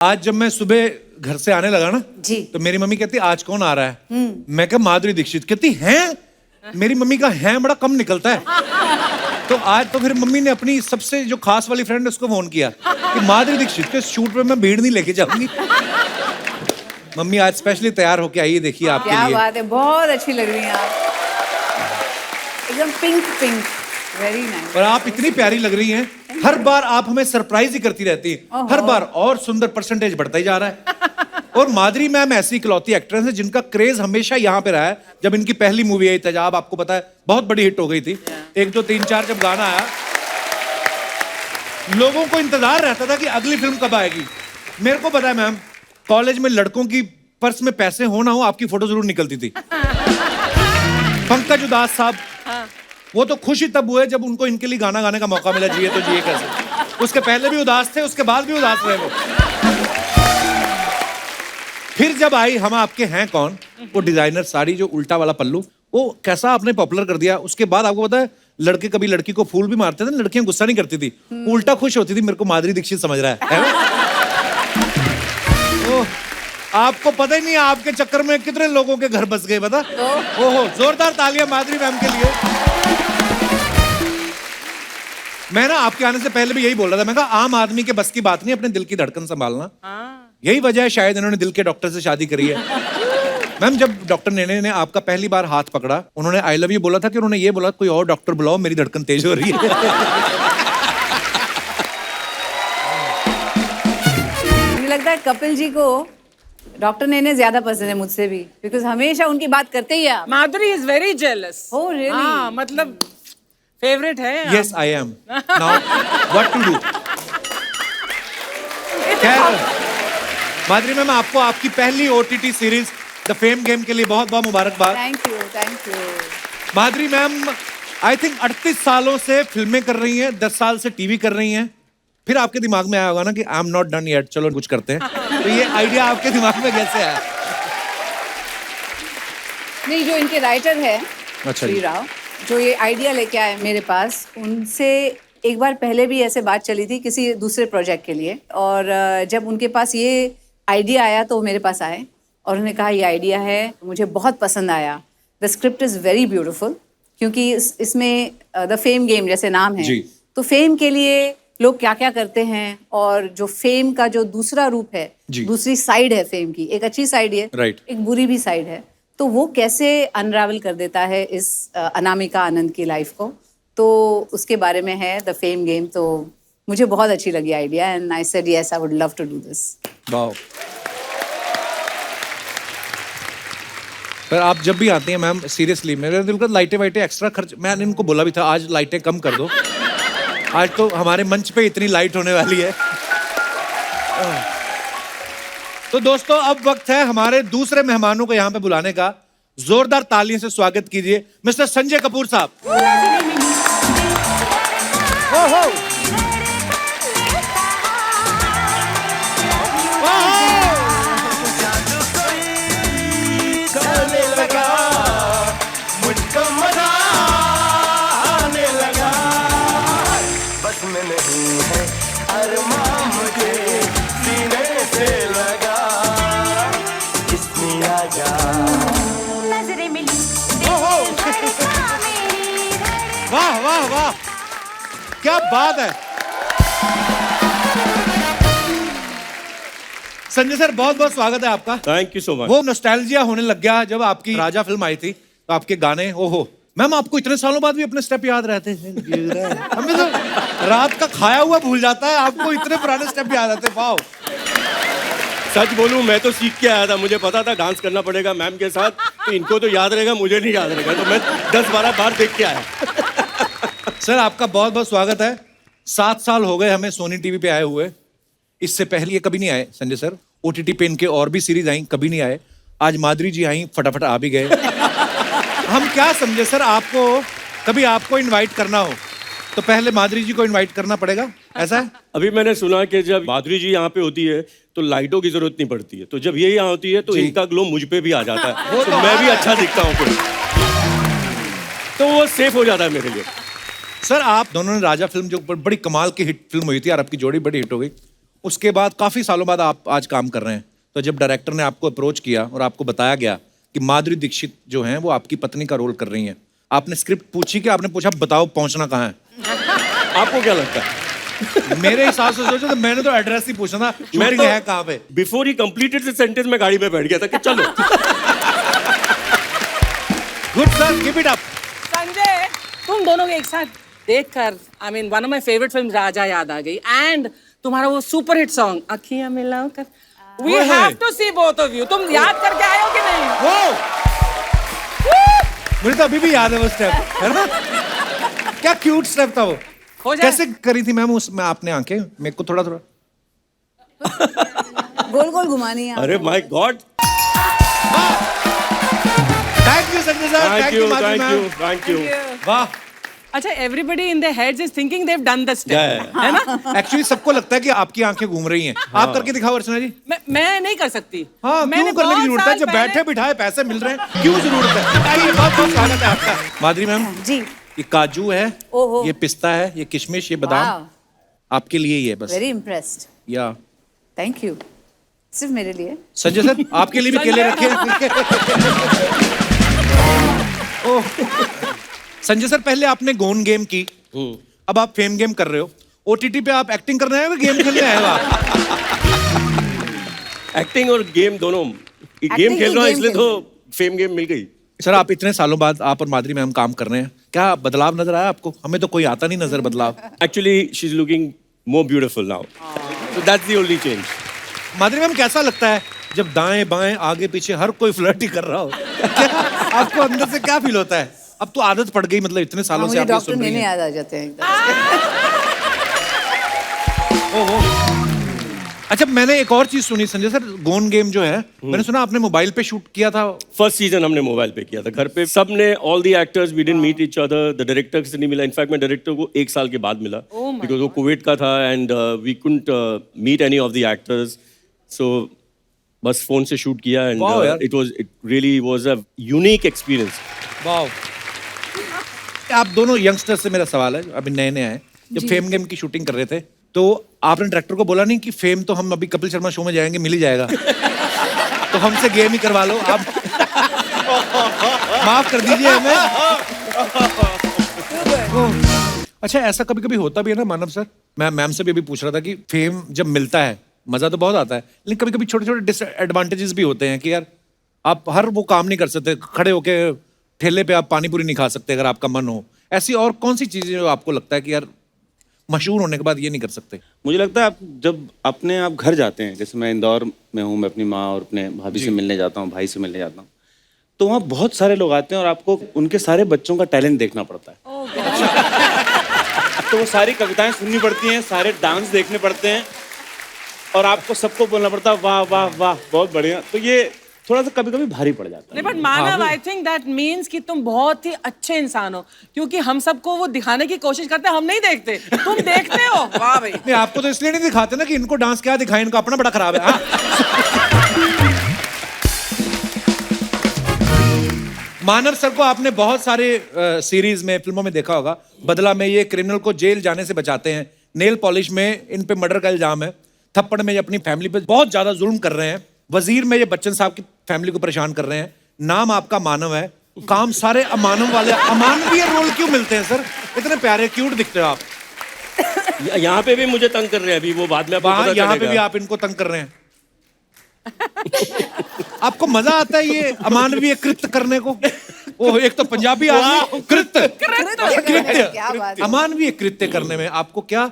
आज जब मैं सुबह घर से आने लगा ना जी। तो मेरी मम्मी कहती आज कौन आ रहा है। मैं कहा माधुरी दीक्षित। कहती हैं? मेरी मम्मी का है बड़ा कम निकलता है। तो आज तो फिर मम्मी ने अपनी सबसे जो खास वाली फ्रेंड उसको फोन किया कि माधुरी दीक्षित के शूट पे मैं भीड़ नहीं लेके जाऊंगी। मम्मी आज स्पेशली तैयार होके आई है, देखिए आपके क्या लिए। बात है, बहुत अच्छी लग रही हैं आप, एकदम पिंक पिंक, वेरी नाइस। और आप इतनी प्यारी लग रही हैं, हर बार आप हमें सरप्राइज ही करती रहती हैं, हर बार और सुंदर परसेंटेज बढ़ता ही जा रहा है। और माधुरी मैम ऐसी इकलौती एक्ट्रेस है जिनका क्रेज हमेशा यहाँ पे रहा है। जब इनकी पहली मूवी आई तेजाब, आपको पता है बहुत बड़ी हिट हो गई थी। 1 2 3 4 जब गाना आया, लोगों को इंतजार रहता था कि अगली फिल्म कब आएगी। मेरे को पता है मैम, कॉलेज में लड़कों की पर्स में पैसे हो ना हो आपकी फोटो जरूर निकलती थी। पंकज उदास साहब, वो तो खुश ही तब हुए जब उनको इनके लिए गाना गाने का मौका मिला, जिए तो जिए कैसे। उसके पहले भी उदास थे, उसके बाद भी उदास रहे वो। फिर जब आई हम आपके हैं कौन, वो डिजाइनर साड़ी जो उल्टा वाला पल्लू, वो कैसा आपने पॉपुलर कर दिया। उसके बाद आपको पता है लड़के कभी लड़की को फूल भी मारते थे, लड़कियां गुस्सा नहीं करती थी, उल्टा खुश होती थी। मेरे को माधुरी दीक्षित समझ रहा है ना? आपको पता ही नहीं आपके चक्कर में कितने लोगों के घर बस गए, बता। ओहो, जोरदार तालियां माधुरी मैम के लिए। मैं ना आपके आने से पहले भी यही बोल रहा था, मैं कहा आम आदमी के बस की बात नहीं अपने दिल की धड़कन संभालना। यही वजह है शायद इन्होंने दिल के डॉक्टर से शादी करी है। मैम, जब डॉक्टर नेने ने आपका पहली बार हाथ पकड़ा, उन्होंने आई लव यू बोला था कि उन्होंने ये बोला कोई और डॉक्टर बुलाओ, मेरी धड़कन तेज हो रही है। मुझे लगता है कपिल जी को डॉक्टर नेने ज्यादा पसंद है मुझसे भी, बिकॉज हमेशा उनकी बात करते ही आप। Madhuri is very jealous. Oh, really? हाँ, मतलब फेवरेट है। Yes I am. Now what to do. Madhuri ma'am, आपको आपकी पहली OTT series the fame game के लिए बहुत बहुत मुबारकबाद। Thank you, thank you. Madhuri ma'am I think 38 सालों से फिल्में कर रही हैं, 10 साल से टीवी कर रही हैं। फिर आपके दिमाग में आया होगा ना कि I am not done yet, चलो कुछ करते हैं। तो ये आइडिया आपके दिमाग में कैसे आया? नहीं, जो इनके राइटर है अच्छा श्री राव, जो ये आइडिया लेके आए मेरे पास, उनसे एक बार पहले भी ऐसे बात चली थी किसी दूसरे प्रोजेक्ट के लिए। और जब उनके पास ये आइडिया आया तो वो मेरे पास आए और उन्होंने कहा ये आइडिया है, मुझे बहुत पसंद आया। The script is very beautiful, क्योंकि इसमें द फेम गेम जैसे नाम है, तो फेम के लिए लोग क्या क्या करते हैं और जो फेम का जो दूसरा रूप है, दूसरी साइड है फेम की, एक अच्छी साइड है, एक बुरी भी साइड है, तो वो कैसे अनरावल कर देता है इस अनामिका आनंद की लाइफ को। तो उसके बारे में है द फेम गेम। तो मुझे बहुत अच्छी लगी idea and I said yes, I would love to do this. Wow. पर आप जब भी आती हैं मैम, सीरियसली मेरे दिल का लाइटें वाइटें एक्स्ट्रा खर्च, मैंने इनको बोला भी था आज लाइटें कम कर दो। आज तो हमारे मंच पे इतनी लाइट होने वाली है। तो दोस्तों, अब वक्त है हमारे दूसरे मेहमानों को यहाँ पे बुलाने का। जोरदार तालियों से स्वागत कीजिए मिस्टर संजय कपूर साहब। ओहो, वाह वाह वाह, क्या बात है। संजय सर, बहुत बहुत स्वागत है आपका। Thank you so much. वो नॉस्टैल्जिया होने लग गया जब आपकी राजा फिल्म आई थी, तो आपके गाने, ओहो मैम, आपको इतने सालों बाद भी अपने स्टेप याद रहते हैं। हमें तो रात का खाया हुआ भूल जाता है, आपको इतने पुराने स्टेप याद आते हैं। वाह। सच बोलूं, मैं तो सीख के आया था, मुझे पता था डांस करना पड़ेगा मैम के साथ, तो इनको तो याद रहेगा, मुझे नहीं याद रहेगा, तो मैं 10-12 बार देख के आया। सर, आपका बहुत बहुत स्वागत है। 7 साल हो गए हमें सोनी टीवी पे आए हुए। इससे पहले ये कभी नहीं आए संजय सर। OTT पे इनके और भी सीरीज आई, कभी नहीं आए। आज माधुरी जी आई, फटाफट आ भी गए। हम क्या समझे सर, आपको कभी आपको इनवाइट करना हो तो पहले माधुरी जी को इनवाइट करना पड़ेगा, ऐसा है? अभी मैंने सुना कि जब माधुरी जी यहाँ पे होती है तो लाइटों की जरूरत नहीं पड़ती है, तो जब ये यहाँ होती है तो इनका ग्लो मुझ पे भी आ जाता है, तो मैं भी अच्छा दिखता हूँ फिर, तो वो सेफ हो जाता है मेरे लिए। सर, आप दोनों ने राजा फिल्म, जो बड़ी कमाल की हिट फिल्म हुई थी और आपकी जोड़ी बड़ी हिट हो गई, उसके बाद काफी सालों बाद आप आज काम कर रहे हैं, तो जब डायरेक्टर ने आपको अप्रोच किया और आपको बताया गया कि माधुरी दीक्षित जो हैं वो आपकी पत्नी का रोल कर रही हैं, आपने स्क्रिप्ट पूछी कि आपने पूछा बताओ पहुंचना कहाँ है? आपको क्या लगता है? मेरे हिसाब से सोचो तो मैंने तो एड्रेस ही पूछा था, शूटिंग है कहाँ पे? Before he completed the sentence मैं गाड़ी में बैठ गया था कि चलो। Good sir, keep it up. Sanjay, तुम दोनों को एक साथ देखकर I mean one of my favourite film Raja याद आ गई एंड तुम्हारा वो सुपर हिट सॉन्ग अखियां मिलाकर वी ओए हैव होए। To see both of you. तुम याद करके आए हो कि नहीं? मुझे तो अभी भी याद है वो स्टेप, है ना? क्या क्यूट स्टेप था वो। हो जाए। कैसे करी थी मैम उसमें आपने आंखें? मेरे को थोड़ा थोड़ा गोल गोल घुमानी है अरे my God, thank you Sanjay sir, thank you Madhuri thank you ma'am. Thank you. वाह। अच्छा, everybody in their heads is thinking they have done the step, है ना? एक्चुअली सबको लगता है कि आपकी आंखें घूम रही हैं। आप करके दिखाओ अर्चना जी। मैं नहीं कर सकती। हाँ, मैंने क्यों करने की बहुत जरूरत है? साल जब पहले- बैठे बिठाए पैसे मिल रहे हैं, क्यों जरूरत है? आइए, बहुत बहुत स्वागत है आपका। माधुरी मैम, जी। ये काजू है, ओहो। ये पिस्ता है, ये किशमिश, ये बादाम वाह, आपके लिए ही है बस। वेरी इम्प्रेस्ड, या थैंक यू। सिर्फ मेरे लिए। संजय सर, आपके लिए भी केले रखे हैं। ओह। संजय सर, पहले आपने गोन गेम की, अब आप फेम गेम कर रहे हो। ओटीटी पे आप एक्टिंग करने आए हो, गेम खेलने आए हो आप? एक्टिंग और गेम दोनों, गेम खेल रहा हूँ इसलिए तो फेम गेम मिल गई। सर, आप इतने सालों बाद आप और माधुरी मैम काम कर रहे हैं, क्या बदलाव नजर आया आपको? हमें तो कोई आता नहीं नजर बदलाव। Actually, she's looking more beautiful now. So that's the only change. Madhuri ma'am, कैसा लगता है जब दाएं बाएं आगे पीछे हर कोई फ्लर्ट ही कर रहा हो? क्या आपको अंदर से क्या फील होता है? अब तो आदत पड़ गई, मतलब इतने सालों से मुझे आप ये डॉक्टर सुन रही लेने हैं। याद आ जाते हैं एकदम। ओहो। अच्छा, मैंने एक और चीज सुनी संजय सर, गोन गेम जो है, मैंने सुना आपने मोबाइल पे शूट किया था। फर्स्ट सीजन हमने मोबाइल पे किया था, घर पे सबने, all the actors, we didn't meet each other, the director से नहीं मिला। इनफैक्ट मैं डायरेक्टर को 1 साल के बाद मिला बिकॉज वो कुवैत का था and we couldn't meet any of the actors, so बस फोन से शूट किया एंड Wow, यार। It really was a unique experience. वाह। आप दोनों यंगस्टर्स से मेरा सवाल है, अभी नए नए आए, जब फेम गेम की शूटिंग कर रहे थे तो आपने डायरेक्टर को बोला नहीं कि फेम तो हम अभी कपिल शर्मा शो में जाएंगे, मिल ही जाएगा, तो हमसे गेम ही करवा लो आप? माफ कर दीजिए हमें। अच्छा, ऐसा कभी कभी होता भी है ना मानव सर? मैं मैम से भी अभी पूछ रहा था कि फेम जब मिलता है मजा तो बहुत आता है, लेकिन कभी कभी छोटे छोटे डिसएडवांटेजेस भी होते हैं कि यार आप हर वो काम नहीं कर सकते, खड़े होके ठेले पे आप पानी पूरी नहीं खा सकते अगर आपका मन हो। ऐसी और कौन सी चीजें जो आपको लगता है कि यार मशहूर होने के बाद ये नहीं कर सकते? मुझे लगता है आप जब अपने आप घर जाते हैं, जैसे मैं इंदौर में हूँ, मैं अपनी माँ और अपने भाभी से मिलने जाता हूँ, भाई से मिलने जाता हूँ, तो वहाँ बहुत सारे लोग आते हैं और आपको उनके सारे बच्चों का टैलेंट देखना पड़ता है। तो वो सारी कविताएं सुननी पड़ती हैं, सारे डांस देखने पड़ते हैं और आपको सबको बोलना पड़ता है वाह वाह वाह बहुत बढ़िया। तो ये थोड़ा सा कभी कभी भारी पड़ जाता है। But Manav, I think that means कि तुम बहुत ही अच्छे इंसान हो, क्योंकि हम सबको वो दिखाने की कोशिश करते हैं, हम नहीं देखते, तुम देखते हो। वाह भाई। नहीं, आपको तो इसलिए नहीं दिखाते ना कि इनको डांस क्या दिखाएं, इनको अपना बड़ा खराब है। हाँ? मानव सर को आपने बहुत सारे सीरीज में, फिल्मों में देखा होगा। बदला में ये क्रिमिनल को जेल जाने से बचाते हैं, नेल पॉलिश में इन पे मर्डर का इल्जाम है, थप्पड़ में ये अपनी फैमिली पे बहुत ज्यादा जुल्म कर रहे हैं, वजीर में ये बच्चन साहब की फैमिली को परेशान कर रहे हैं। नाम आपका मानव है, काम सारे अमानव वाले। अमानवीय रोल क्यों मिलते हैं सर? इतने प्यारे क्यूट दिखते हो आप। यहाँ पे भी मुझे तंग कर रहे हैं अभी, वो बाद में आपको वहां पता यहाँ पे चलेगा। भी आप इनको तंग कर रहे हैं। आपको मजा आता है ये अमानवीय कृत्य करने को? ओह, एक तो पंजाबी आदमी, कृत्य क्या कृत्य बात है। अमानवीय कृत्य करने में आपको क्या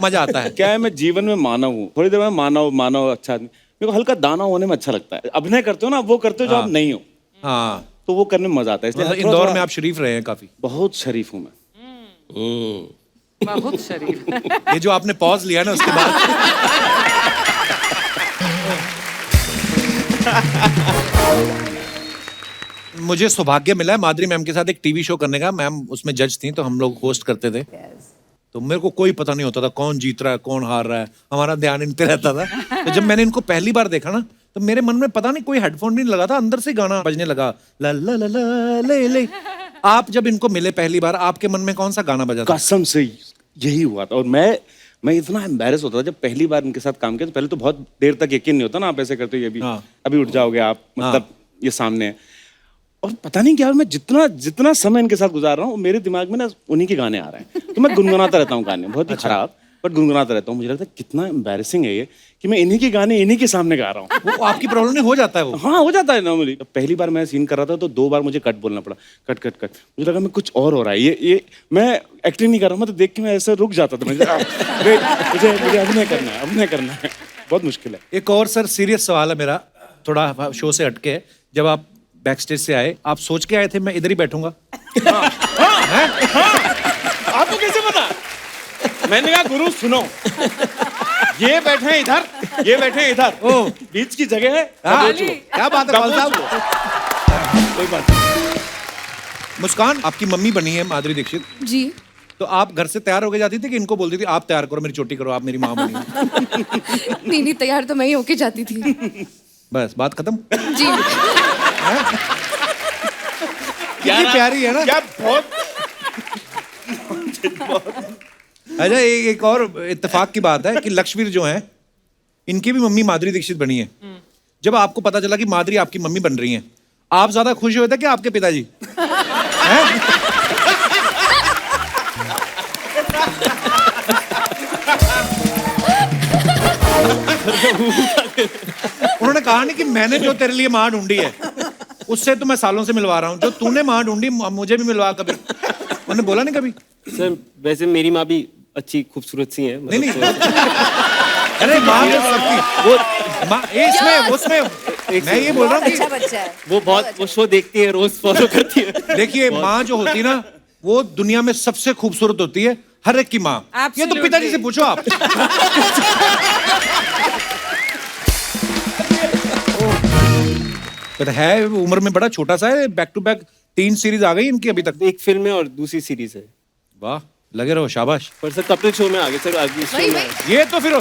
मजा आता है? क्या है, मैं जीवन में मानव हूँ, थोड़ी देर में मानव मानव अच्छा आदमी, मेरे को हल्का दाना होने में अच्छा लगता है। अभिनय करते हो ना, वो करते हो जो आप नहीं हो, हाँ, तो वो करने में मजा आता है। इसलिए मतलब थोड़ा- इंदौर थोड़ा- में आप शरीफ रहे हैं काफी। बहुत शरीफ हूँ मैं। बहुत शरीफ। ये जो आपने पॉज लिया ना उसके बाद मुझे सौभाग्य मिला है माधुरी मैम के साथ एक टीवी शो करने का। मैम उसमें जज थी, तो हम लोग होस्ट करते थे। तो मेरे को कोई पता नहीं होता था कौन जीत रहा है कौन हार रहा है, हमारा ध्यान इन पे रहता था। तो जब मैंने इनको पहली बार देखा ना, तो मेरे मन में पता नहीं कोई हेडफोन नहीं लगा था, अंदर से गाना बजने लगा, ला ला ला ला ले ले। आप जब इनको मिले पहली बार, आपके मन में कौन सा गाना बजा था? कसम से यही हुआ था। और मैं मैं इतना एम्बैरेस होता था जब पहली बार इनके साथ काम किया। तो पहले तो बहुत देर तक यकीन नहीं होता ना, आप ऐसे करते हो, ये भी हाँ। अभी उठ जाओगे आप, मतलब ये सामने है। और पता नहीं क्या, मैं जितना जितना समय इनके साथ गुजार रहा हूँ मेरे दिमाग में ना उन्हीं के गाने आ रहे हैं, तो मैं गुनगुनाता रहता हूँ गाने, बहुत ही खराब बट गुनगुनाता रहता हूँ। मुझे लगता है कितना एम्बैरेसिंग है ये कि मैं इन्हीं के गाने इन्हीं के सामने गा रहा हूँ। वो आपकी प्रॉब्लम नहीं हो जाता है वो? हाँ, हो जाता है नॉर्मली। पहली बार मैं सीन कर रहा था तो 2 बार मुझे कट बोलना पड़ा, कट कट कट। मुझे लगा मैं कुछ और हो रहा है, ये मैं एक्टिंग नहीं कर रहा हूँ। मैं तो देख के मैं ऐसे रुक जाता था, मुझे अभिनय करना है, अभिनय करना है। बहुत मुश्किल है। एक और सर सीरियस सवाल है मेरा, थोड़ा शो से हटके है। जब आप बैक स्टेज से आए, आप सोच के आए थे मैं इधर ही बैठूंगा? आपको कैसे पता? मैंने कहा गुरु सुनो, ये बैठे हैं इधर, ये बैठे हैं इधर, ओ बीच की जगह है। हाँ, क्या बात है पाल साहब? कोई बात नहीं। मुस्कान, आपकी मम्मी बनी है माधुरी दीक्षित, जी। तो आप घर से तैयार होके जाती थी कि इनको बोलती थी आप तैयार करो, मेरी चोटी करो, आप मेरी माँ बनी हो? नहीं, तैयार तो मैं ही होके जाती थी। बस बात खत्म। जी। कितनी प्यारी है ना? क्या बहुत अच्छा, एक और इत्तेफाक की बात है कि लक्ष्मीर जो है, इनकी भी मम्मी माधुरी दीक्षित बनी है। जब आपको पता चला कि माधुरी आपकी मम्मी बन रही हैं, आप ज्यादा खुश हुए थे कि आपके पिताजी? हैं? उन्होंने कहा नहीं कि मैंने जो तेरे लिए माँ ढूंढी है उससे तो मैं सालों से मिलवा रहा हूँ, जो तूने माँ ढूंढी मुझे भी मिलवा कभी? उन्होंने बोला नहीं कभी? सर वैसे मेरी माँ भी अच्छी खूबसूरत सी है, नहीं नहीं, अरे माँ तो सबकी, वो माँ इसमें उसमें मैं ये बोल रहा हूँ अच्छा कि बच्चा है। वो बहुत वो शो देखती है, रोज फॉलो करती है। देखिए माँ जो होती है ना, वो दुनिया में सबसे खूबसूरत होती है, हर एक की माँ। ये तो पिताजी से पूछो आप। तो है उम्र में बड़ा छोटा सा है, बैक टू बैक 3 सीरीज आ गई इनकी अभी तक। एक फिल्म है और दूसरी सीरीज है। वाह, लगे रहो, शाबाश। पर सर कपिल शो में आगे सर, अगली शो वही में वही। ये तो फिर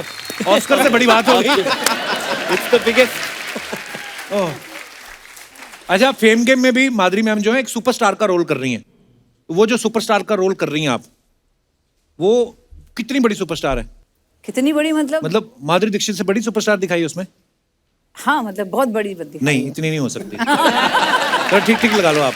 ऑस्कर से बड़ी बात हो गई। It's the biggest. अच्छा, फेम गेम में भी माधुरी मैम जो है एक सुपरस्टार का रोल कर रही हैं। वो जो सुपरस्टार का रोल कर रही हैं आप, वो कितनी बड़ी सुपरस्टार है? कितनी बड़ी मतलब? मतलब माधुरी दीक्षित से बड़ी सुपरस्टार दिखाई उसमें? हाँ, मतलब बहुत बड़ी बद्दी। नहीं, इतनी नहीं हो सकती। तो ठीक ठीक लगा लो आप।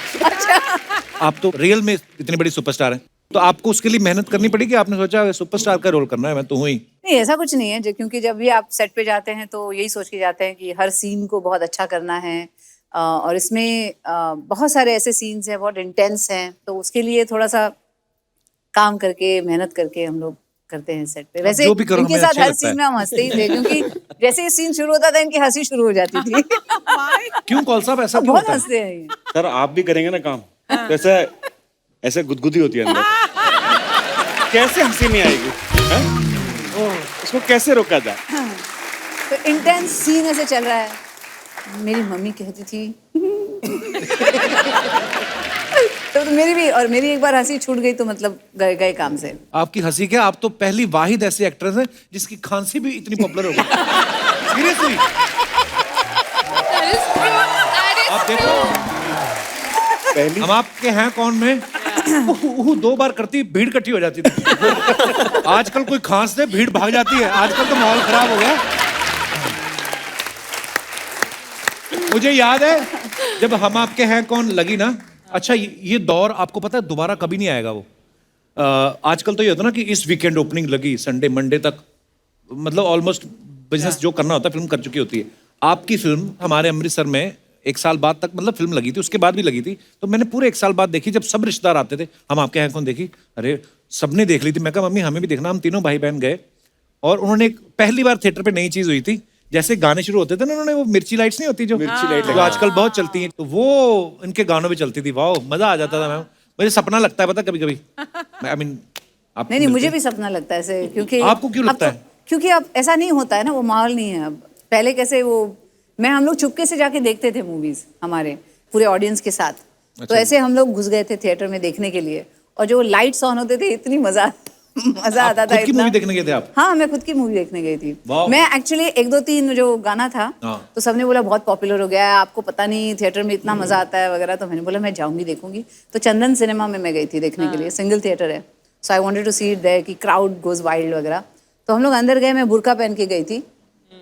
आप तो रियल में इतनी बड़ी सुपरस्टार हैं, तो आपको उसके लिए मेहनत करनी पड़ी कि आपने सोचा सुपरस्टार का रोल करना है, मैं तो हूँ ही? नहीं, ऐसा कुछ नहीं है, क्योंकि जब भी आप सेट पे जाते हैं तो यही सोच के जाते हैं कि हर सीन को बहुत अच्छा करना है। और इसमें बहुत सारे ऐसे सीन्स हैं, बहुत इंटेंस हैं, तो उसके लिए थोड़ा सा काम करके, मेहनत करके हम लोग करते हैं सेट पे। वैसे जो भी करो इनके हमें साथ अच्छा हर लगता है। सीन में हम हंसते ही थे, क्योंकि जैसे ही सीन शुरू होता था इनकी हंसी शुरू हो जाती थी। क्यों कौल साहब, ऐसा क्यों बहुत होता है? हंसते हैं ये। सर आप भी करेंगे ना काम, तो ऐसे ऐसे गुदगुदी होती है अंदर, कैसे हंसी नहीं आएगी? हैं? उसको कैसे रोका जाए? तो इंटेंस सीन ऐसे चल रहा है, मेरी मम्मी कहती थी तो मेरी एक बार हंसी छूट गई तो मतलब गए काम से। आपकी हंसी क्या, आप तो पहली वाहिद ऐसी एक्ट्रेस हैं जिसकी खांसी भी इतनी पॉपुलर हो गई। सीरियसली, आप देखो, पहली हम आपके हैं कौन में 2 बार करती भीड़ इकट्ठी हो जाती थी। आजकल कोई खांस दे भीड़ भाग जाती है, आजकल तो माहौल खराब हो गया। मुझे याद है जब हम आपके हैं कौन लगी ना, अच्छा ये दौर आपको पता है दोबारा कभी नहीं आएगा वो। आजकल तो ये होता ना कि इस वीकेंड ओपनिंग लगी, संडे मंडे तक मतलब ऑलमोस्ट बिजनेस जो करना होता है फिल्म कर चुकी होती है। आपकी फिल्म हमारे अमृतसर में 1 साल बाद तक मतलब फिल्म लगी थी, उसके बाद भी लगी थी, तो मैंने पूरे 1 साल बाद देखी। जब सब रिश्तेदार आते थे, हम आपके हैं कौन देखी, अरे सबने देख ली थी। मैं कहा मम्मी हमें भी देखना, हम तीनों भाई बहन गए और उन्होंने पहली बार थिएटर पे नई चीज हुई थी, जैसे गाने शुरू होते थे ना, उन्होंने वो मिर्ची लाइट्स नहीं होती जो मिर्ची लाइट जो आजकल बहुत चलती हैं, तो वो इनके गानों में चलती थी। वाह, मजा आ जाता था मैम। मुझे सपना लगता है पता कभी कभी, आई मीन आप नहीं, मुझे भी सपना लगता है ऐसे, क्योंकि आपको क्यों लगता है? क्योंकि अब ऐसा नहीं होता है ना, वो माहौल नहीं है अब। पहले कैसे हम लोग चुपके से जाके देखते थे मूवीज हमारे पूरे ऑडियंस के साथ। तो ऐसे हम लोग घुस गए थे थिएटर में देखने के लिए, और जो लाइट्स ऑन होते थे इतनी मजा आता था। खुद की मूवी देखने गए थे आप? हाँ, मैं खुद की मूवी देखने गई थी। वाह। मैं एक्चुअली 1 2 3 जो गाना था, हाँ। तो सबने बोला बहुत पॉपुलर हो गया है, आपको पता नहीं थिएटर में इतना मजा आता है वगैरह। तो मैंने बोला मैं जाऊंगी, देखूंगी। तो चंदन सिनेमा में मैं गई थी देखने के लिए, सिंगल थिएटर है। So I wanted to see it there कि क्राउड गोज वाइल्ड वगैरह। तो हम लोग अंदर गए, मैं बुर्का पहन के गई थी,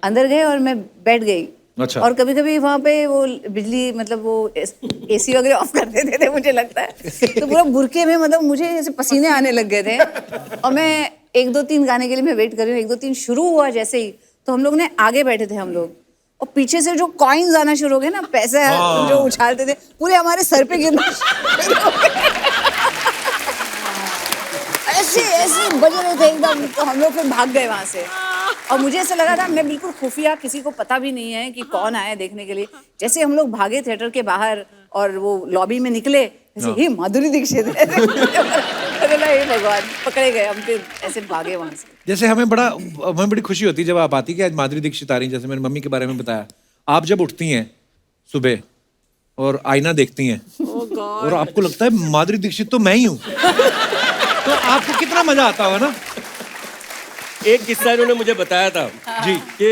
अंदर गए और मैं बैठ गई। अच्छा। और कभी कभी वहाँ पे वो बिजली मतलब वो एसी वगैरह ऑफ कर देते थे मुझे लगता है, तो पूरा बुरके में मतलब मुझे ऐसे पसीने आने लग गए थे। और मैं 1 2 3 गाने के लिए मैं वेट कर रही हूँ, 1 2 3 शुरू हुआ जैसे ही, तो हम लोग ने आगे बैठे थे हम लोग, और पीछे से जो कॉइन्स आना शुरू हो गए ना, पैसे जो उछालते थे पूरे हमारे सर पे गिरना ऐसे ऐसे बज रहे थे एकदम। तो हम लोग फिर भाग गए वहां से, और मुझे ऐसा लगा था मैं बिल्कुल खुफिया, किसी को पता भी नहीं है कि कौन आया देखने के लिए। जैसे हम लोग भागे थिएटर के बाहर और वो लॉबी में निकले, ऐसे ही माधुरी दीक्षित है। हे भगवान, पकड़े गए हम, फिर ऐसे भागे वहां से। जैसे हमें बड़ी खुशी होती है जब आप आती कि आज माधुरी दीक्षित आ रही हैं। जैसे मेरी मम्मी के बारे में बताया, आप जब उठती हैं सुबह और आईना देखती हैं और आपको लगता है माधुरी दीक्षित तो मैं ही हूँ, तो आपको कितना मजा आता होगा ना। एक किस्सा इन्होंने मुझे बताया था जी। कि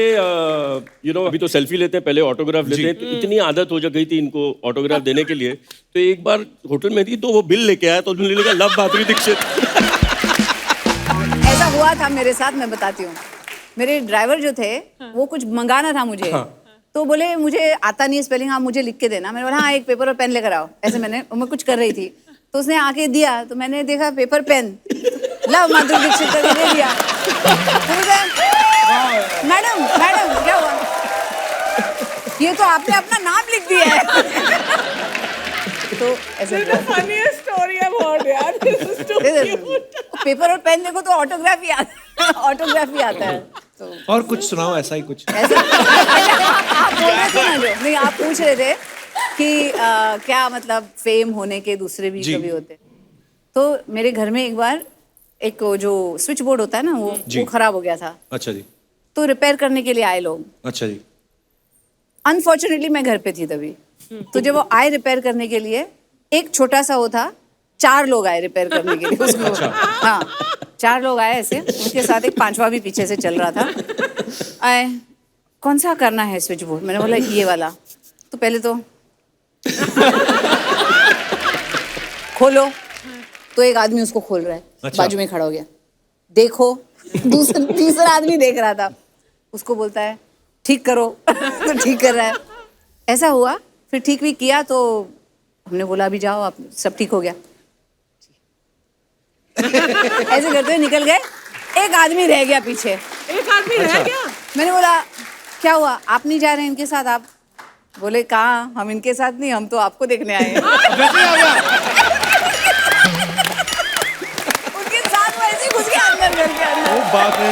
यू नो अभी तो सेल्फी लेते हैं, पहले ऑटोग्राफ लेते हैं, तो इतनी आदत हो गई थी इनको ऑटोग्राफ देने के लिए। तो एक बार होटल में थी तो वो बिल लेके आया, तो उन्होंने लिखा लव माधुरी दीक्षित। ऐसा हुआ था मेरे साथ, मैं बताती हूँ। मेरे ड्राइवर जो थे वो कुछ मंगाना था मुझे, तो बोले मुझे आता नहीं स्पेलिंग, आप मुझे लिख के देना। मैंने बोला हाँ, एक पेपर और पेन लेकर आओ। ऐसे मैं कुछ कर रही थी, तो उसने आके दिया, तो मैंने देखा paper pen love Madhuri Dixit करके दे दिया। मैडम मैडम क्या हुआ, ये तो आपने अपना नाम लिख दिया है। तो ऐसे funniest story I've heard, यार। This is too cute. Paper और पेन देखो तो ऑटोग्राफ ही आता है। तो और कुछ सुनाओ ऐसा ही कुछ। ऐसा आप बोल रहे थे ना, जो नहीं आप पूछ रहे थे कि क्या मतलब फेम होने के दूसरे भी कभी होते। तो मेरे घर में एक बार एक जो स्विच बोर्ड होता है ना, वो खराब हो गया था। अच्छा जी। तो रिपेयर करने के लिए आए लोग। अच्छा जी। अनफॉर्चुनेटली मैं घर पे थी तभी। तो जब वो आए रिपेयर करने के लिए, एक छोटा सा वो था, 4 लोग आए रिपेयर करने के लिए उसमें। हाँ, 4 लोग आए ऐसे, उनके साथ एक 5वां भी पीछे से चल रहा था। आए, कौन सा करना है स्विच बोर्ड? मैंने बोला ये वाला। तो पहले तो खोलो, तो एक आदमी उसको खोल रहा है। अच्छा। बाजू में खड़ा हो गया, देखो। तीसरा आदमी देख रहा था, उसको बोलता है ठीक करो। तो ठीक कर रहा है। ऐसा हुआ, फिर ठीक भी किया, तो हमने बोला अभी जाओ आप, सब ठीक हो गया। ऐसे करते हुए निकल गए, एक आदमी रह गया पीछे। एक आदमी रह गया। मैंने बोला क्या हुआ, आप नहीं जा रहे हैं इनके साथ? आप बोले कहाँ, हम इनके साथ नहीं, हम तो आपको देखने आए हैं। उनके साथ वो ऐसे घुस गया अंदर, घर के अंदर। वो बात है।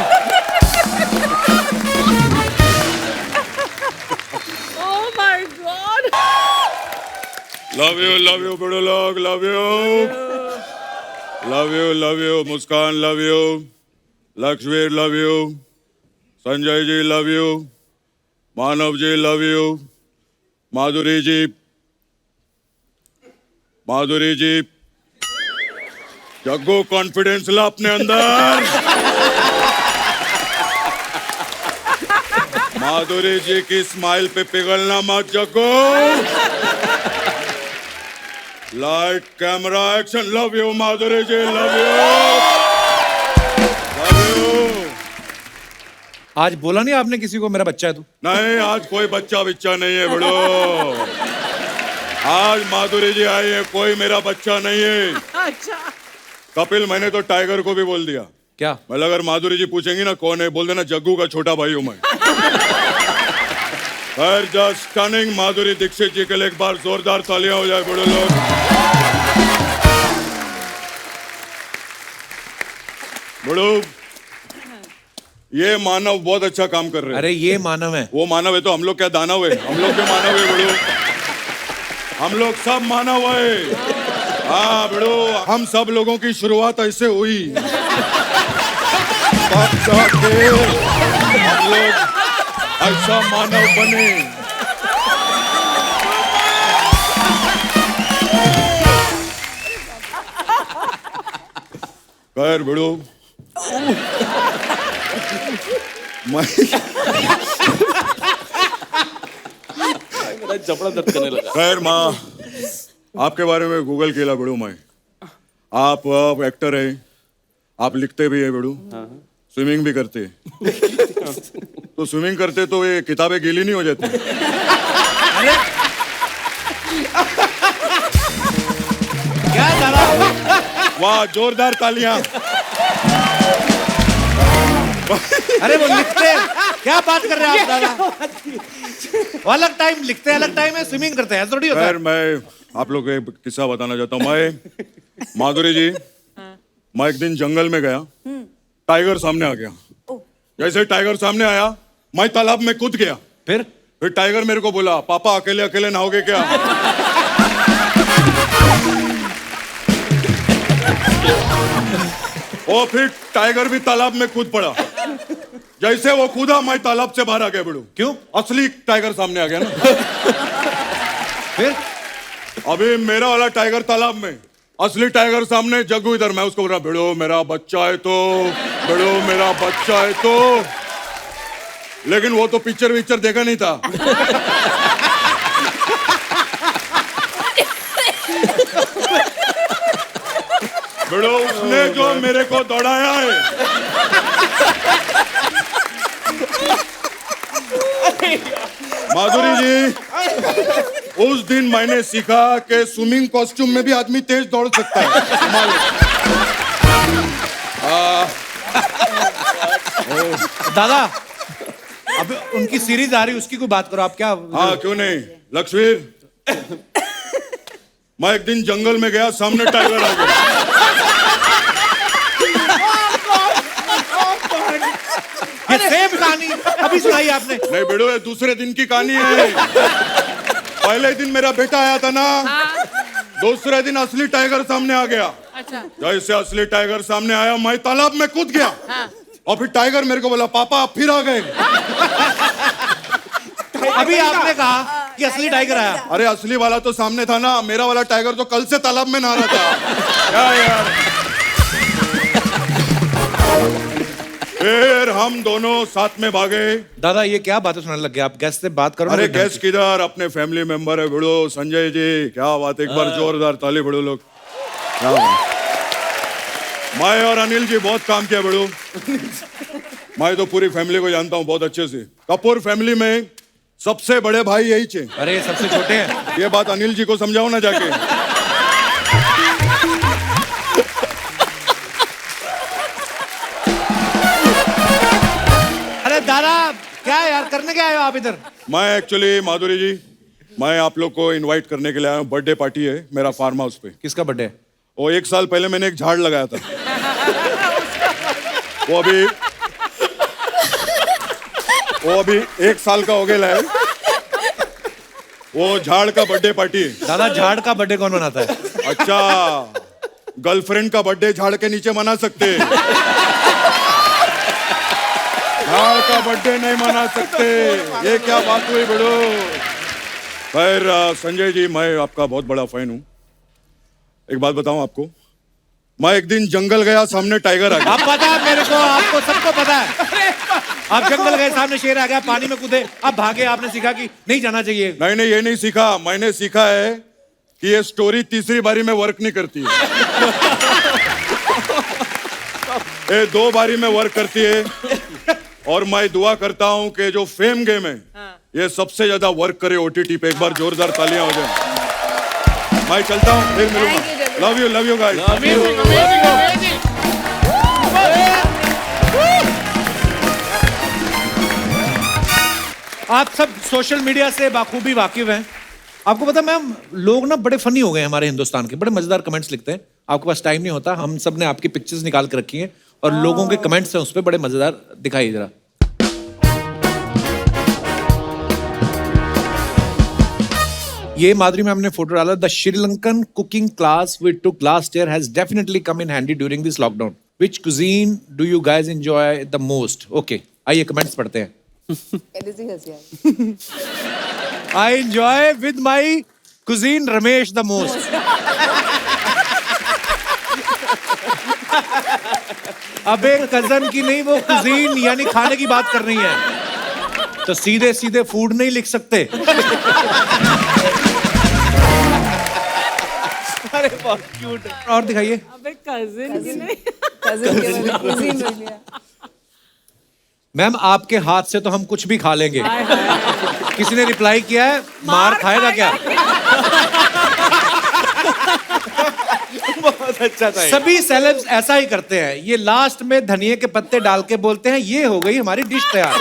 Oh my God. Love you बड़े लोग, love you Muskan, love you Lakshmi, love you Sanjay ji, love you Manav ji, love you Madhuri ji, Jaggu confidence ला अपने अंदर। माधुरी जी की स्माइल पे पिघलना मत Jaggu. Light camera action, love you Madhuri ji, love you. आज बोला नहीं आपने किसी को मेरा बच्चा है तू? नहीं, आज कोई बच्चा नहीं है बड़ो। आज माधुरी जी आई है, कोई मेरा बच्चा नहीं है। अच्छा। कपिल, मैंने तो टाइगर को भी बोल दिया। क्या? मतलब अगर माधुरी जी पूछेंगी ना कौन है, बोल देना जग्गू का छोटा भाई हूं मैं। जस्ट स्टनिंग माधुरी दीक्षित जी के लिए एक बार जोरदार तालियां हो जाए बड़े लोग। बड़ो, ये मानव बहुत अच्छा काम कर रहे हैं। अरे ये मानव है। वो मानव है तो हम लोग क्या दानव है? हम लोग क्या मानव है बड़ो? हम लोग सब मानव है। हाँ बड़ो, हम सब लोगों की शुरुआत ऐसे हुई, तब जाके हम लोग ऐसा मानव बने। खैर बड़ो, जबड़ा दर्द करने लगा। खैर माँ, आपके बारे में गूगल किया बड़ू मैं। आप एक्टर हैं, आप लिखते भी हैं बड़ू, स्विमिंग भी करते तो स्विमिंग करते तो ये किताबें गीली नहीं हो जाती? क्या दादा? वाह, जोरदार तालियां। अरे वो लिखते हैं, क्या बात कर रहे हैं आप दादा? वो अलग टाइम लिखते हैं, अलग टाइम है स्विमिंग करते हैं, ऐसा थोड़ी होता है। खैर, मैं आप लोग को एक किस्सा बताना चाहता हूँ। मैं माधुरी जी, मैं एक दिन जंगल में गया, टाइगर सामने आ गया। जैसे टाइगर सामने आया, मैं तालाब में कूद गया। फिर टाइगर मेरे को बोला, पापा अकेले अकेले नहाओगे क्या? और फिर टाइगर भी तालाब में कूद पड़ा। जैसे वो कूदा, मैं तालाब से बाहर आ गया। बिड़ू, क्यों? असली टाइगर सामने आ गया ना। फिर अभी मेरा वाला टाइगर तालाब में, असली टाइगर सामने, जग्गू इधर। मैं उसको बोल रहा, भिड़ो मेरा बच्चा है तो, भिड़ो मेरा बच्चा है तो। लेकिन वो तो पिक्चर विक्चर देखा नहीं था। भिड़ो, उसने जो मेरे को दौड़ाया है, माधुरी जी, उस दिन मैंने सीखा कि स्विमिंग कॉस्ट्यूम में भी आदमी तेज दौड़ सकता है। दादा, अब उनकी सीरीज आ रही है, उसकी कोई बात करो आप। क्या? हाँ, क्यों नहीं। लक्ष्मीर, मैं एक दिन जंगल में गया, सामने टाइगर आ गया। ये सेम कहानी अभी सुनाई आपने। नहीं बेड़ो, ये दूसरे दिन की कहानी है। पहले दिन मेरा बेटा आया था ना, दूसरे दिन असली टाइगर सामने आ गया। अच्छा। जैसे असली टाइगर सामने आया, मैं तालाब में कूद गया। और फिर टाइगर मेरे को बोला, पापा आप फिर आ गए। अभी आपने कहा कि असली टाइगर आया। अरे असली वाला तो सामने था ना, मेरा वाला टाइगर तो कल से तालाब में नहा रहा था। क्या यार। फिर हम दोनों साथ में भागे। दादा, ये क्या बातें सुनाने लग गए आप? गैस से बात करो। अरे गैस किधर, अपने फैमिली मेंबर है। भिड़ो, संजय जी, क्या बात। एक बार जोरदार ताली भिड़ो लोग। क्या बात। मैं और अनिल जी बहुत काम किया भिड़ो। मैं तो पूरी फैमिली को जानता हूँ बहुत अच्छे से। कपूर फैमिली में सबसे बड़े भाई यही थे। अरे सबसे छोटे हैं। ये बात अनिल जी को समझाओ ना जाके। अरे दादा, क्या यार करने क्या आए हो आप इधर? मैं एक्चुअली, माधुरी जी, मैं आप लोग को इनवाइट करने के लिए आया हूँ। बर्थडे पार्टी है मेरा फार्म हाउस पे। किसका बर्थडे है? वो 1 साल पहले मैंने एक झाड़ लगाया था। वो अभी 1 साल का हो गया है। वो झाड़ का बर्थडे पार्टी है। दादा, झाड़ का बर्थडे कौन मनाता है? अच्छा, गर्लफ्रेंड का बर्थडे झाड़ के नीचे मना सकते, झाड़ का बर्थडे नहीं मना सकते। ये क्या बात हुई बेड़ो। खैर संजय जी, मैं आपका बहुत बड़ा फैन हूँ। एक बात बताऊं आपको, मैं एक दिन जंगल गया, सामने टाइगर आ गया। आप पता है मेरे को, आपको सबको पता है। आप जंगल गए, सामने शेर आ गया, पानी में कूदे, आप भागे। आपने सीखा कि नहीं जाना चाहिए। नहीं नहीं, ये नहीं सीखा। मैंने सीखा है कि ये स्टोरी तीसरी बारी में वर्क नहीं करती है। ये 2 बारी में वर्क करती है। और मैं दुआ करता हूं कि जो फेम गेम है, ये सबसे ज्यादा वर्क करे OTT पे। एक बार जोरदार तालियां हो जाए। मैं चलता हूं, फिर मिलूंगा। Love you guys. आप सब सोशल मीडिया से बाखूबी वाकिफ हैं। आपको पता है मैम, लोग ना बड़े फनी हो गए हैं हमारे हिंदुस्तान के। बड़े मजेदार कमेंट्स लिखते हैं। आपके पास टाइम नहीं होता, हम सब ने आपकी पिक्चर्स निकाल के रखी हैं और लोगों के कमेंट्स हैं उस पर, बड़े मजेदार। दिखाइए जरा। ये माधुरी मैम ने फोटो डाला। The Sri Lankan cooking class we took last year has definitely come in handy during this lockdown. Which cuisine do you guys enjoy the most? Okay, आइए कमेंट्स पढ़ते हैं। I enjoy with my cuisine Ramesh the most. अबे cousin की नहीं, वो cuisine यानी खाने की बात कर रही है, तो सीधे सीधे फूड नहीं लिख सकते। अरे बहुत क्यूट। और दिखाइए। अबे cousin की नहीं। cousin के लिए cuisine मिल गया। मैम आपके हाथ से तो हम कुछ भी खा लेंगे। किसी ने रिप्लाई किया है, मार खाएगा क्या? बहुत अच्छा था ये। सभी सेलेब्स ऐसा ही करते हैं, ये लास्ट में धनिये के पत्ते डाल के बोलते हैं ये हो गई हमारी डिश तैयार।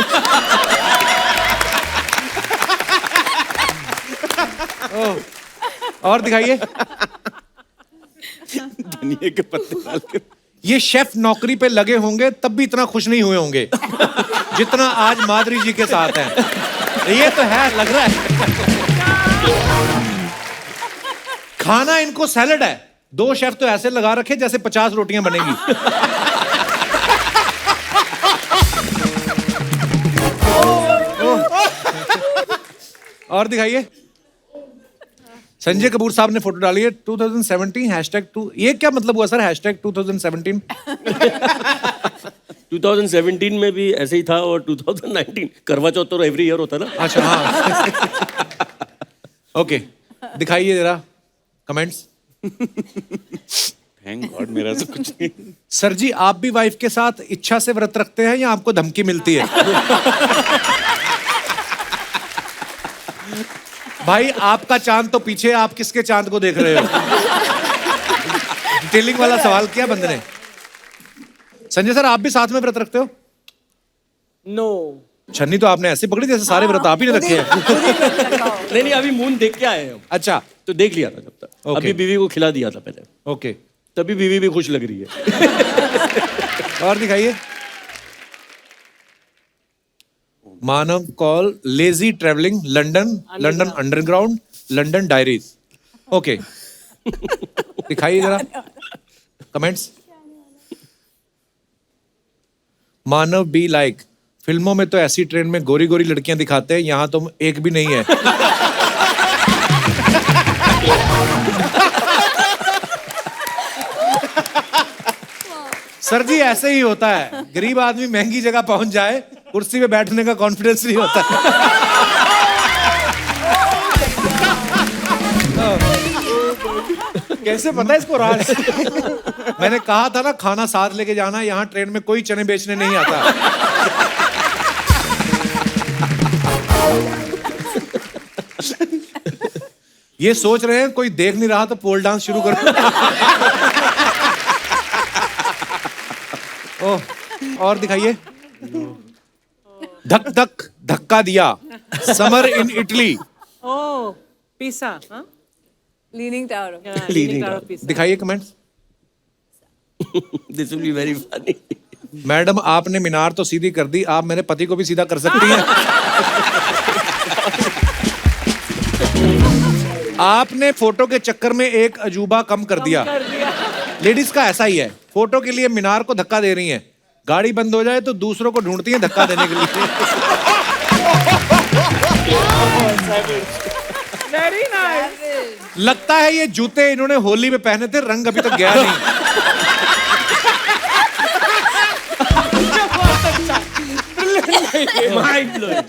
ओह, और दिखाइए। धनिये के पत्ते डाल के। ये शेफ नौकरी पे लगे होंगे तब भी इतना खुश नहीं हुए होंगे जितना आज माधुरी जी के साथ हैं। ये तो है, लग रहा है। खाना इनको सैलेड है, 2 शेफ तो ऐसे लगा रखे जैसे 50 रोटियां बनेगी। और दिखाइए। संजय कपूर साहब ने फोटो डाली है 2017 #2। ये क्या मतलब हुआ सर #2017? 2017 में भी ऐसे ही था और 2019 करवा चौथ तो एवरी ईयर होता ना। अच्छा हाँ। ओके, दिखाइए जरा कमेंट्स। थैंक गॉड मेरा तो कुछ नहीं। सर जी आप भी वाइफ के साथ इच्छा से व्रत रखते हैं या आपको धमकी मिलती है? भाई आपका चांद तो पीछे, आप किसके चांद को देख रहे हो? डिटेलिंग वाला सवाल किया बंदे ने। संजय सर आप भी साथ में व्रत रखते हो? नो। छन्नी तो आपने ऐसे पकड़ी जैसे सारे व्रत आप ही ने रखे हैं। नहीं नहीं, अभी मून देख के आए हम, अच्छा तो देख लिया था जब तक। Okay. अभी बीवी को खिला दिया था पहले, ओके, तभी बीवी भी खुश लग रही है। और दिखाइए। Manav call lazy travelling London underground London diaries. Okay, दिखाइए जरा कमेंट्स। मानव बी लाइक, फिल्मों में तो ऐसी ट्रेन में गोरी गोरी लड़कियां दिखाते हैं, यहां तो एक भी नहीं है। सर जी ऐसे ही होता है, गरीब आदमी महंगी जगह पहुंच जाए, कुर्सी पे बैठने का कॉन्फिडेंस नहीं होता। कैसे पता है इसको राज? मैंने कहा था ना खाना साथ लेके जाना, यहाँ ट्रेन में कोई चने बेचने नहीं आता। ये सोच रहे हैं कोई देख नहीं रहा तो पोल डांस शुरू करो। ओह, और दिखाइए। धक धक धक्का दिया, summer in Italy. Oh, Pisa, huh? Leaning tower. Yeah, Leaning Tower of Pisa. दिखाइए comments. This will be very funny. Madam आपने मीनार तो सीधी कर दी, आप मेरे पति को भी सीधा कर सकती हैं। आपने फोटो के चक्कर में एक अजूबा कम कर दिया। लेडीज का ऐसा ही है, फोटो के लिए मीनार को धक्का दे रही हैं, गाड़ी बंद हो जाए तो दूसरों को ढूंढती हैं धक्का देने के लिए। Very nice. लगता है ये जूते इन्होंने होली में पहने थे, रंग अभी तक गया नहीं। Mind blowing.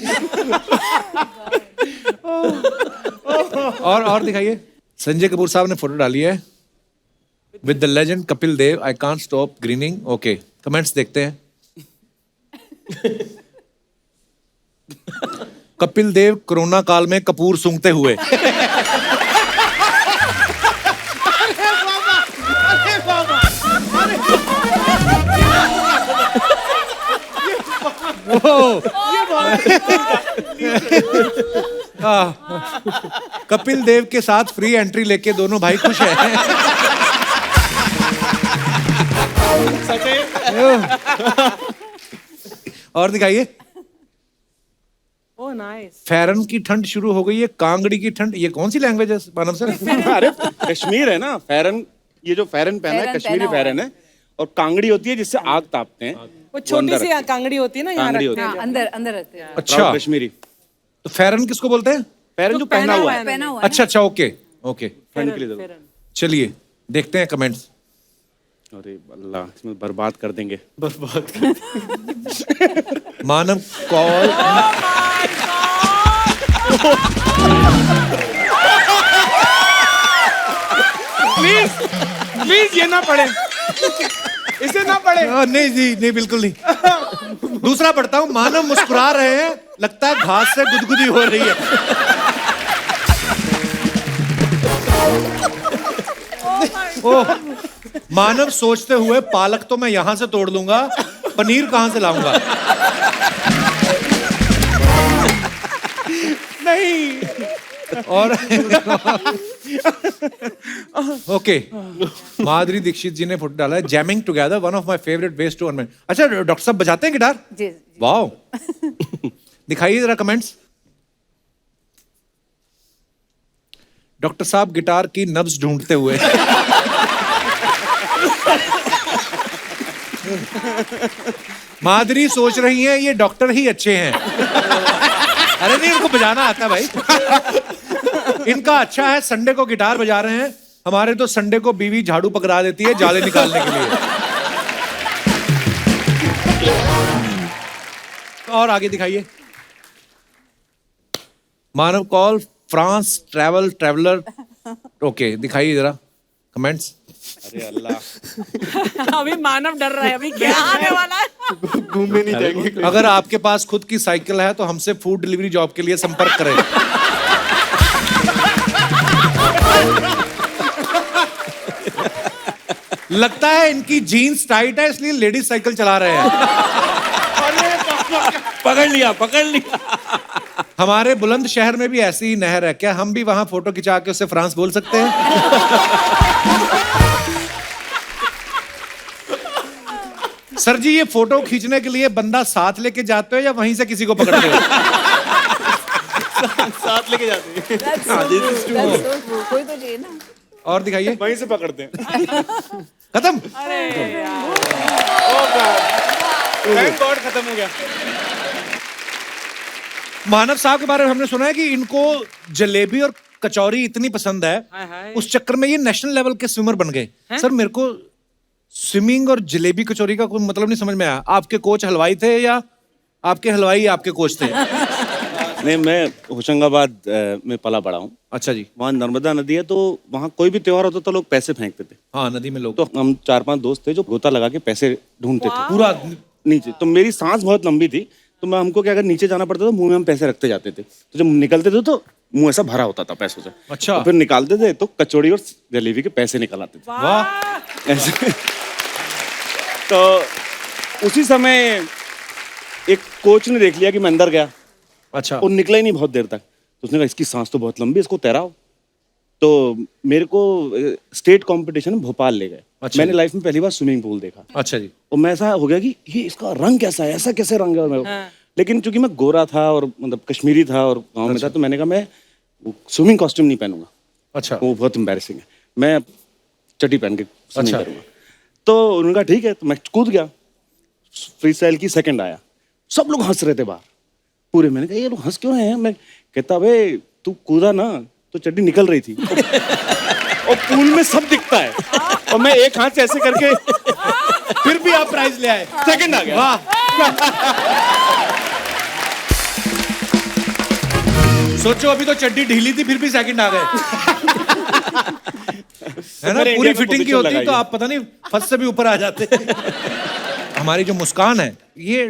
और दिखाइए। संजय कपूर साहब ने फोटो डाली है with the legend Kapil Dev, I can't stop grinning. Okay, comments देखते हैं। कपिल देव कोरोना काल में कपूर सूंघते हुए। कपिल देव के साथ फ्री एंट्री लेके दोनों भाई खुश हैं। और दिखाइए। Oh, nice. फैरन की ठंड शुरू हो गई है, कांगड़ी की ठंड। ये कौन सी लैंग्वेज है मानव सर? अरे कश्मीर है ना, फैरन, ये जो फैरन पहना है फैरन कश्मीरी पहना हुआ फैरन है, और कांगड़ी होती है जिससे आग तापते हैं। वो छोटी सी कांगड़ी होती है ना, यहाँ कांगड़ी रखते हाँ, हैं। अंदर अंदर रखते हैं। अच्छा, Proud कश्मीरी तो फैरन किसको बोलते हैं? फैरन जो पहना हुआ है। पहना हुआ है अच्छा अच्छा, ओके ओके, ठंड के लिए जरूर। चलिए देखते हैं कमेंट्स। अरे अल्लाह, इसमें बर्बाद कर देंगे। मानव कॉल। प्लीज ये ना पढ़े, इसे ना पढ़े। नहीं जी, नहीं बिल्कुल नहीं। दूसरा पढ़ता हूं, मानव मुस्कुरा रहे हैं, लगता है घास से गुदगुदी हो रही है। ओह, मानव सोचते हुए, पालक तो मैं यहां से तोड़ लूंगा, पनीर कहां से लाऊंगा? नहीं। और ओके, माधुरी दीक्षित जी ने फोटो डाला है, jamming together, one of my favourite ways to earn. अच्छा, डॉक्टर साहब बजाते हैं गिटार? जी। वाओ, दिखाइए जरा कमेंट्स। डॉक्टर साहब गिटार की नब्ज ढूंढते हुए। माधुरी सोच रही हैं ये डॉक्टर ही अच्छे हैं। अरे नहीं, इनको बजाना आता भाई। इनका अच्छा है, संडे को गिटार बजा रहे हैं, हमारे तो संडे को बीवी झाड़ू पकड़ा देती है जाले निकालने के लिए। और आगे दिखाइए। Manav call France traveller. Okay, दिखाइए जरा कमेंट्स। अरे अल्लाह, अभी मानव डर रहा है, अभी क्या आने वाला है? घूमने नहीं जाएंगे। अगर आपके पास खुद की साइकिल है तो हमसे फूड डिलीवरी जॉब के लिए संपर्क करें। लगता है इनकी जीन्स टाइट है इसलिए लेडीज साइकिल चला रहे हैं। पकड़ लिया, पकड़ लिया। हमारे बुलंद शहर में भी ऐसी ही नहर है क्या? हम भी वहां फोटो खिंचा के उससे फ्रांस बोल सकते हैं? सर जी, ये फोटो खींचने के लिए बंदा साथ लेके जाते हो या वहीं से किसी को पकड़ते हो? साथ लेके जाते हैं। That's so true. कोई तो चाहिए ना। और दिखाइए। वहीं से पकड़ते हैं। खत्म। थैंक गॉड, खत्म हो गया। मानव साहब के बारे में हमने सुना है कि इनको जलेबी और कचौरी इतनी पसंद है, हाय। उस चक्कर में ये नेशनल लेवल के स्विमर बन गए। सर, मेरे को स्विमिंग और जलेबी कचौरी का कोई मतलब नहीं समझ में आया। आपके कोच हलवाई थे या आपके हलवाई आपके कोच थे? नहीं, मैं होशंगाबाद में पला बड़ा हूँ। अच्छा जी। वहाँ नर्मदा नदी है, तो वहाँ कोई भी त्योहार होता तो लोग पैसे फेंकते थे। हाँ, नदी में लोग तो हम 4-5 दोस्त थे जो गोता लगा के पैसे ढूंढते थे पूरा। नीचे। तो मेरी सांस बहुत लंबी थी, तो मैं हमको क्या, अगर नीचे जाना पड़ता तो मुंह में हम पैसे रखते जाते थे। तो जब निकलते थे तो मुंह ऐसा भरा होता था पैसों से। अच्छा। तो फिर निकालते थे तो कचौड़ी और जलेबी के पैसे निकल आते थे वाह। ऐसे। तो उसी समय एक कोच ने देख लिया कि मैं अंदर गया, अच्छा। और निकला ही नहीं बहुत देर तक। तो उसने कहा इसकी सांस तो बहुत लंबी है, इसको तैराओ। तो मेरे को स्टेट कंपटीशन में भोपाल ले गए। अच्छा। मैंने लाइफ में पहली बार स्विमिंग पूल देखा। अच्छा जी। और मैं ऐसा हो गया कि ये इसका रंग कैसा है, ऐसा कैसे रंग है मेरे को। लेकिन चूंकि मैं गोरा था और मतलब कश्मीरी था और गांव में था, तो मैंने कहा मैं स्विमिंग कॉस्ट्यूम नहीं पहनूंगा, अच्छा। वो बहुत एम्बैरेसिंग है, मैं चड्डी पहन के स्विमिंग अच्छा। करूंगा। तो उन्होंने कहा ठीक है, तो मैं कूद गया। फ्री स्टाइल की सेकंड आया, सब लोग हंस रहे थे बाहर पूरे। मैंने कहा ये लोग हंस क्यों रहे हैं? मैं कहता अबे तू कूदा ना तो चड्डी निकल रही थी। और पूल में सब दिखता है, और मैं एक हाथ से ऐसे करके फिर भी आप प्राइज ले आए। सेकंड आ गया। वाह। सोचो, अभी तो चड्डी ढीली थी फिर भी सेकंड आ गए। है ना? मेरे पूरी इंडिया में फिटिंग की position होती तो लगाइए। आप पता नहीं फर्स्ट से भी ऊपर आ जाते। हमारी जो मुस्कान है, ये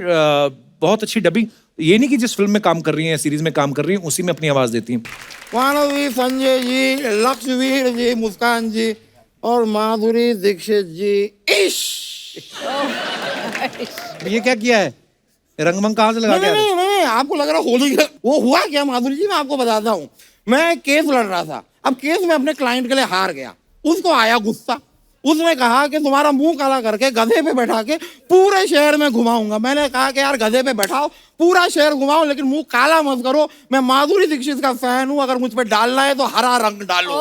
बहुत अच्छी डबिंग, ये नहीं कि जिस फिल्म में काम कर रही हैं, सीरीज में काम कर रही हैं, उसी में अपनी आवाज देती हैं। मानवी, संजय जी, लक्ष्यवीर जी, मुस्कान जी और माधुरी दीक्षित जी। ये क्या किया है? रंगमंग कहाँ से लगा के आ रहे हैं? नहीं, आपको लग रहा होली का वो हुआ क्या माधुरी जी, मैं आपको बताता हूँ। मैं केस लड़ रहा था, अब केस में अपने क्लाइंट के लिए हार गया। उसको आया गुस्सा, उसने कहा कि तुम्हारा मुंह काला करके गधे पे बैठा के पूरे शहर में घुमाऊंगा। मैंने कहा कि यार गधे पे बैठाओ, पूरा शहर घुमाओ, लेकिन मुंह काला मत करो। मैं माधुरी दीक्षित का फैन हूं, अगर मुझ पे डालना है तो हरा रंग डालो।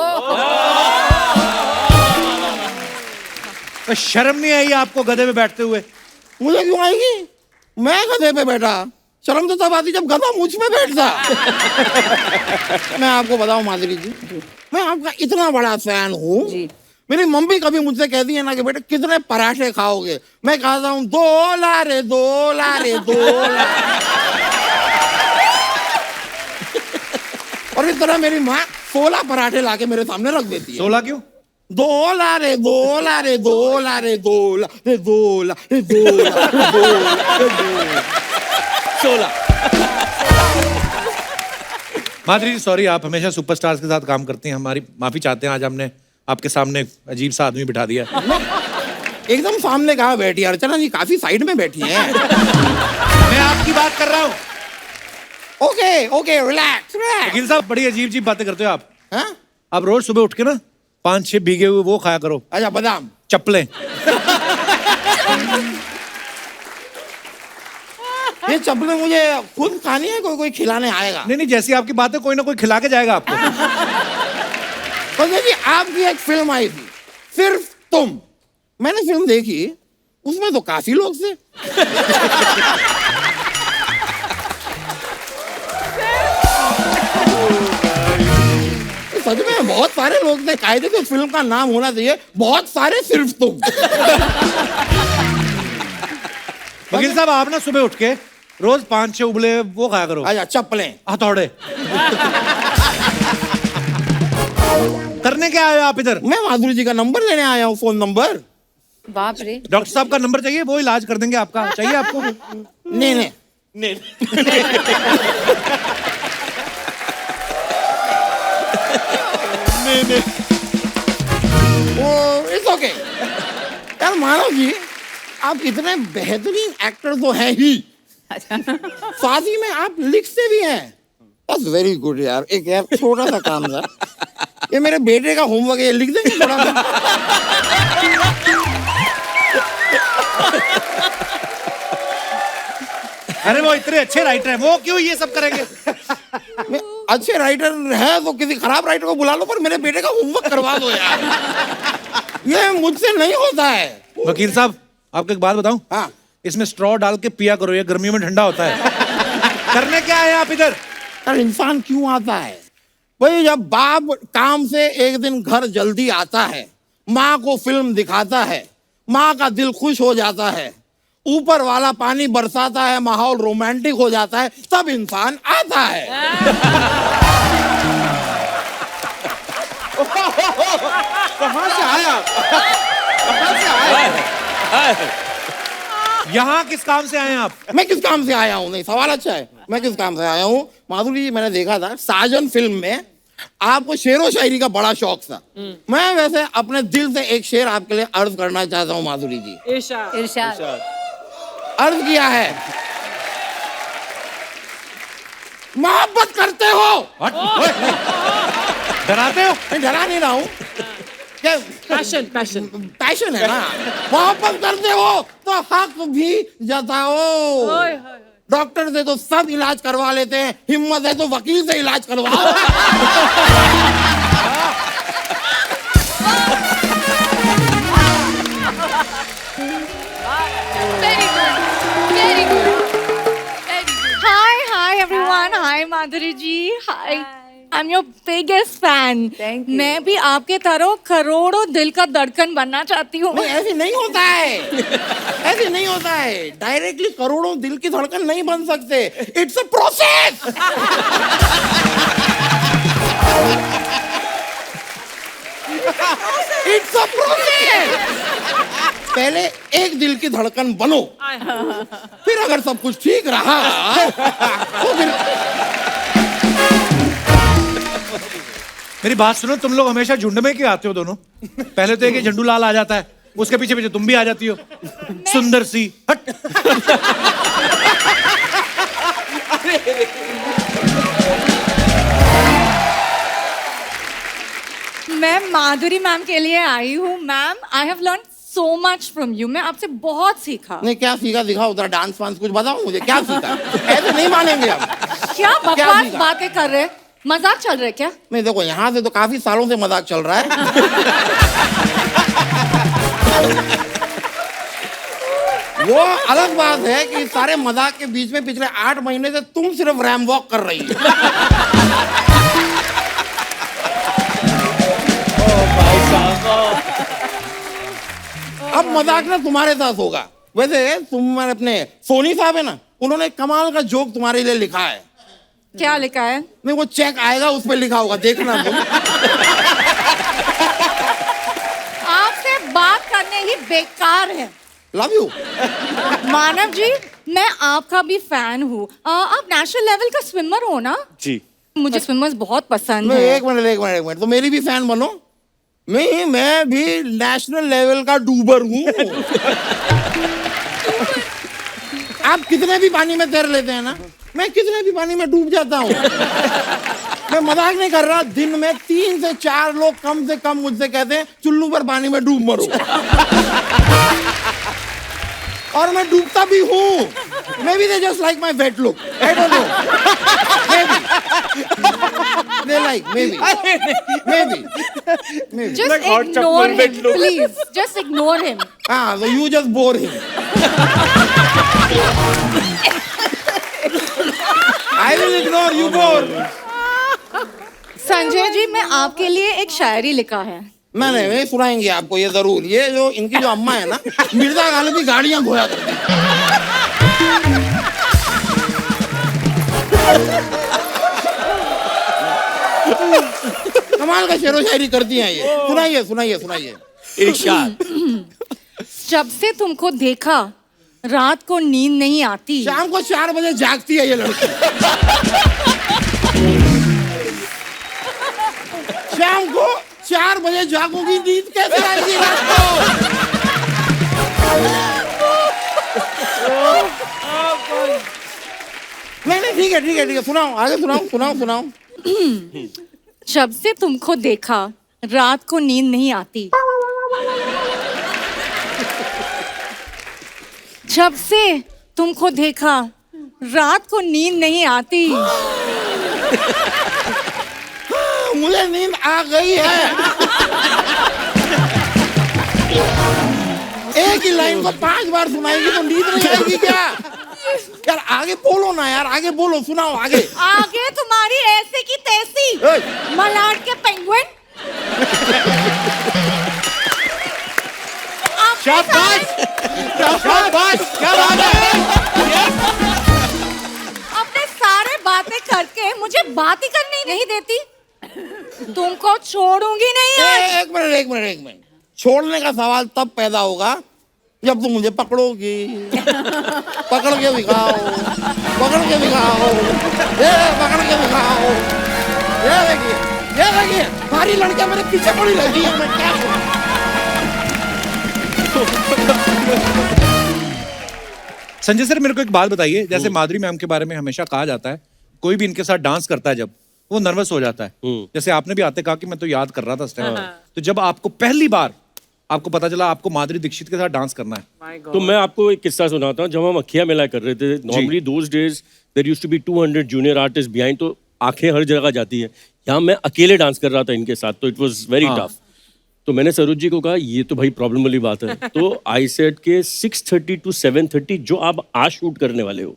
तो शर्म नहीं आई आपको गधे पे बैठते हुए? मुझे क्यों आएगी? मैं गधे पे बैठा, शर्म तो तब आती जब गधा मुझ पे बैठता। मैं आपको बताऊं माधुरी जी, मैं आपका इतना बड़ा फैन हूँ। मेरी मम्मी कभी मुझसे कहती है ना कि बेटे कितने पराठे खाओगे, मैं कहता हूँ 2 लारे 2 लारे 2 लारे। और इस तरह मेरी माँ 16 पराठे लाके मेरे सामने रख देती है। 16 क्यों? दोला रे दोला रे दोला रे दोला रे दोला रे दोला रे दोला रे दोला। 16। माधुरी जी सॉरी, आप हमेशा सुपरस्टार्स के साथ काम करती हैं, हमारी माफी चाहते हैं। आज हमने आपके सामने एक अजीब सा आदमी बिठा दिया। एकदम सामने कहाँ बैठी है अर्चना जी, काफी साइड में बैठी हैं। मैं आपकी बात कर रहा हूँ। Okay okay relax relax. वकील साहब बड़ी अजीब अजीब बातें करते हो आप। हाँ? आप रोज सुबह उठ के ना 5-6 भीगे हुए वो खाया करो, अच्छा बादाम। चप्पलें। ये चप्पलें मुझे खुद खानी है, कोई कोई खिलाने आएगा? नहीं नहीं, जैसी आपकी बात है कोई ना कोई खिला के जाएगा आपको। संजय जी आपकी एक फिल्म आई थी सिर्फ तुम, मैंने फिल्म देखी, उसमें तो काफी लोग थे। सच में बहुत सारे लोग थे, कायदे से फिल्म का नाम होना चाहिए बहुत सारे सिर्फ तुम। वकील साहब आप ना सुबह उठ के रोज 5-6 उबले वो खाया करो। अच्छा चप्पलें, हथौड़े। करने क्या आए हो आप इधर? मैं माधुरी जी का नंबर लेने आया हूँ, फोन नंबर। बाप रे। डॉक्टर साहब का नंबर चाहिए, वो इलाज कर देंगे आपका। चाहिए आपको? नहीं नहीं वो इट्स ओके। यार मानव जी आप इतने बेहतरीन एक्टर तो हैं ही, साथ ही में आप लिखते भी हैं। दैट्स वेरी गुड यार। एक यार छोटा सा काम था, ये मेरे बेटे का होमवर्क है, ये लिख देंगे थोड़ा सा? अरे वो इतने अच्छे राइटर हैं, वो क्यों ये सब करेंगे? मैं अच्छे राइटर है तो किसी खराब राइटर को बुला लो, पर मेरे बेटे का होमवर्क करवा दो यार। ये मुझसे नहीं होता है। वकील साहब आपको एक बात बताऊं? हाँ इसमें स्ट्रॉ डाल के पिया करो, ये गर्मियों में ठंडा होता है। करने क्या है आप इधर? यार इंसान क्यों आता है भाई? जब बाप काम से एक दिन घर जल्दी आता है, माँ को फिल्म दिखाता है, माँ का दिल खुश हो जाता है, ऊपर वाला पानी बरसाता है, माहौल रोमांटिक हो जाता है, तब इंसान आता है। कहाँ से आया? कहाँ से आया? यहाँ किस काम से आए हैं आप? मैं किस काम से आया हूँ? नहीं सवाल अच्छा है, मैं किस काम से आया हूँ? माधुरी जी मैंने देखा था साजन फिल्म में आपको शेरो शायरी का बड़ा शौक था। मैं वैसे अपने दिल से एक शेर आपके लिए अर्ज करना चाहता हूँ माधुरी जी। इरशाद। अर्ज किया है, मोहब्बत करते हो? डराते हो? मैं डरा नहीं रहा हूँ, क्या पैशन पैशन है ना? मोहब्बत करते हो तो हक भी जताओ। डॉक्टर से तो सब इलाज करवा लेते हैं, हिम्मत है तो वकील से इलाज करवाओ। Very good. Very good. Very good. Hi everyone. Hi Madhuri ji. Hi. I'm your biggest fan. Thank you. मैं भी आपके तरह करोड़ों दिल का धड़कन बनना चाहती हूँ। नहीं ऐसे नहीं होता है, ऐसे नहीं होता है। डायरेक्टली करोड़ों दिल की धड़कन नहीं बन सकते। It's a process. It's a process. पहले एक दिल की धड़कन बनो, फिर अगर सब कुछ ठीक रहा तो फिर मेरी बात सुनो, तुम लोग हमेशा झुंड में क्यों आते हो दोनों? पहले तो एक झंडू लाल आ जाता है, उसके पीछे पीछे तुम भी आ जाती हो। सुंदर सी हट। मैं माधुरी मैम के लिए आई हूँ। Ma'am I have learn so much from you. मैं आपसे बहुत सीखा। नहीं क्या सीखा? दिखाओ उधर डांस वांस कुछ बताओ मुझे, क्या सीखा? ऐसे नहीं मानेंगे हम। क्या बकवास सीखा? बातें कर रहे? मजाक चल रहा है क्या? नहीं देखो यहाँ से तो काफी सालों से मजाक चल रहा है। वो अलग बात है कि सारे मजाक के बीच में पिछले 8 महीने से तुम सिर्फ रैम वॉक कर रही हो। अब मजाक ना तुम्हारे साथ होगा। वैसे तुम्हारे अपने सोनी साहब है ना, उन्होंने कमाल का जोक तुम्हारे लिए लिखा है। क्या लिखा है? नहीं वो चेक आएगा, उस पर लिखा होगा, देखना तुम। उतने ही बेकार हैं। Love you. मानव जी, मैं आपका भी फैन हूँ। आप नेशनल लेवल का स्विमर हो ना? जी। मुझे स्विमर्स बहुत पसंद मैं है। एक मिनट तो मेरी भी फैन बनो। मैं भी नेशनल लेवल का डूबर हूँ। आप कितने भी पानी में तैर लेते हैं ना, मैं कितने भी पानी में डूब जाता हूँ। मैं मजाक नहीं कर रहा। दिन में 3 से 4 लोग कम से कम मुझसे कहते हैं चुल्लू पर पानी में डूब मरो। और मैं डूबता भी हूँ। Maybe they just like my wet look. I don't know. Maybe. They like, maybe. Just ignore him, please. Just ignore him. So you just bore him. I will ignore you bore. Sanjay ji, मैं आपके लिए एक शायरी लिखा है। मैंने सुनाएंगे आपको ये जरूर। ये जो इनकी जो अम्मा है ना, मिर्जा गालिब की गाड़ियां घोया करती हैं। कमाल का शेरो शायरी करती हैं ये। सुनाइए। इरशाद। जब से तुमको देखा रात को नींद नहीं आती। शाम को 4 बजे जागती है ये लड़की। शाम को 4 बजे जागूंगी, नींद कैसे आएगी रात को? नहीं ठीक है। सुनाओ, आगे सुनाओ। जब से तुमको देखा रात को नींद नहीं आती। जब से तुमको देखा रात को नींद नहीं आती। मुझे नींद आ गई है। एक ही लाइन को 5 बार सुनाएगी तो नींद नहीं आएगी क्या? यार आगे बोलो ना यार, आगे बोलो, सुनाओ आगे। आगे तुम्हारी ऐसे की तैसी मलाड के पेंगुइन। शाबाश, क्या बात है। अपने सारे बातें करके मुझे बात ही करनी नहीं देती। तुमको छोड़ूंगी नहीं आज। एक मिनट। छोड़ने का सवाल तब पैदा होगा जब तुम मुझे पकड़ोगी। पकड़ के दिखाओ। ये देखिए सारी लड़कियां मेरे पीछे पड़ी रहती है। मैं क्या करूं? संजय सर, मेरे को एक बात बताइए। जैसे माधुरी मैम के बारे में हमेशा कहा जाता है, कोई भी इनके साथ डांस करता है जब, वो नर्वस हो जाता है। जैसे आपने भी आते कहा कि मैं तो याद कर रहा था उस टाइम। तो जब आपको पहली बार आपको पता चला आपको माधुरी दीक्षित के साथ डांस करना है, तो मैं आपको एक किस्सा सुनाता हूँ। जब हम अखिया मेला कर रहे थे, normally those days there used to be 200 junior artist behind, तो आंखें हर जगह जाती है। यहाँ मैं अकेले डांस कर रहा था इनके साथ, तो इट वाज वेरी टफ। तो मैंने सरोज जी को कहा ये तो भाई प्रॉब्लम वाली बात है। तो आई सेड के 6:30 to 7:30 जो आप आज शूट करने वाले हो,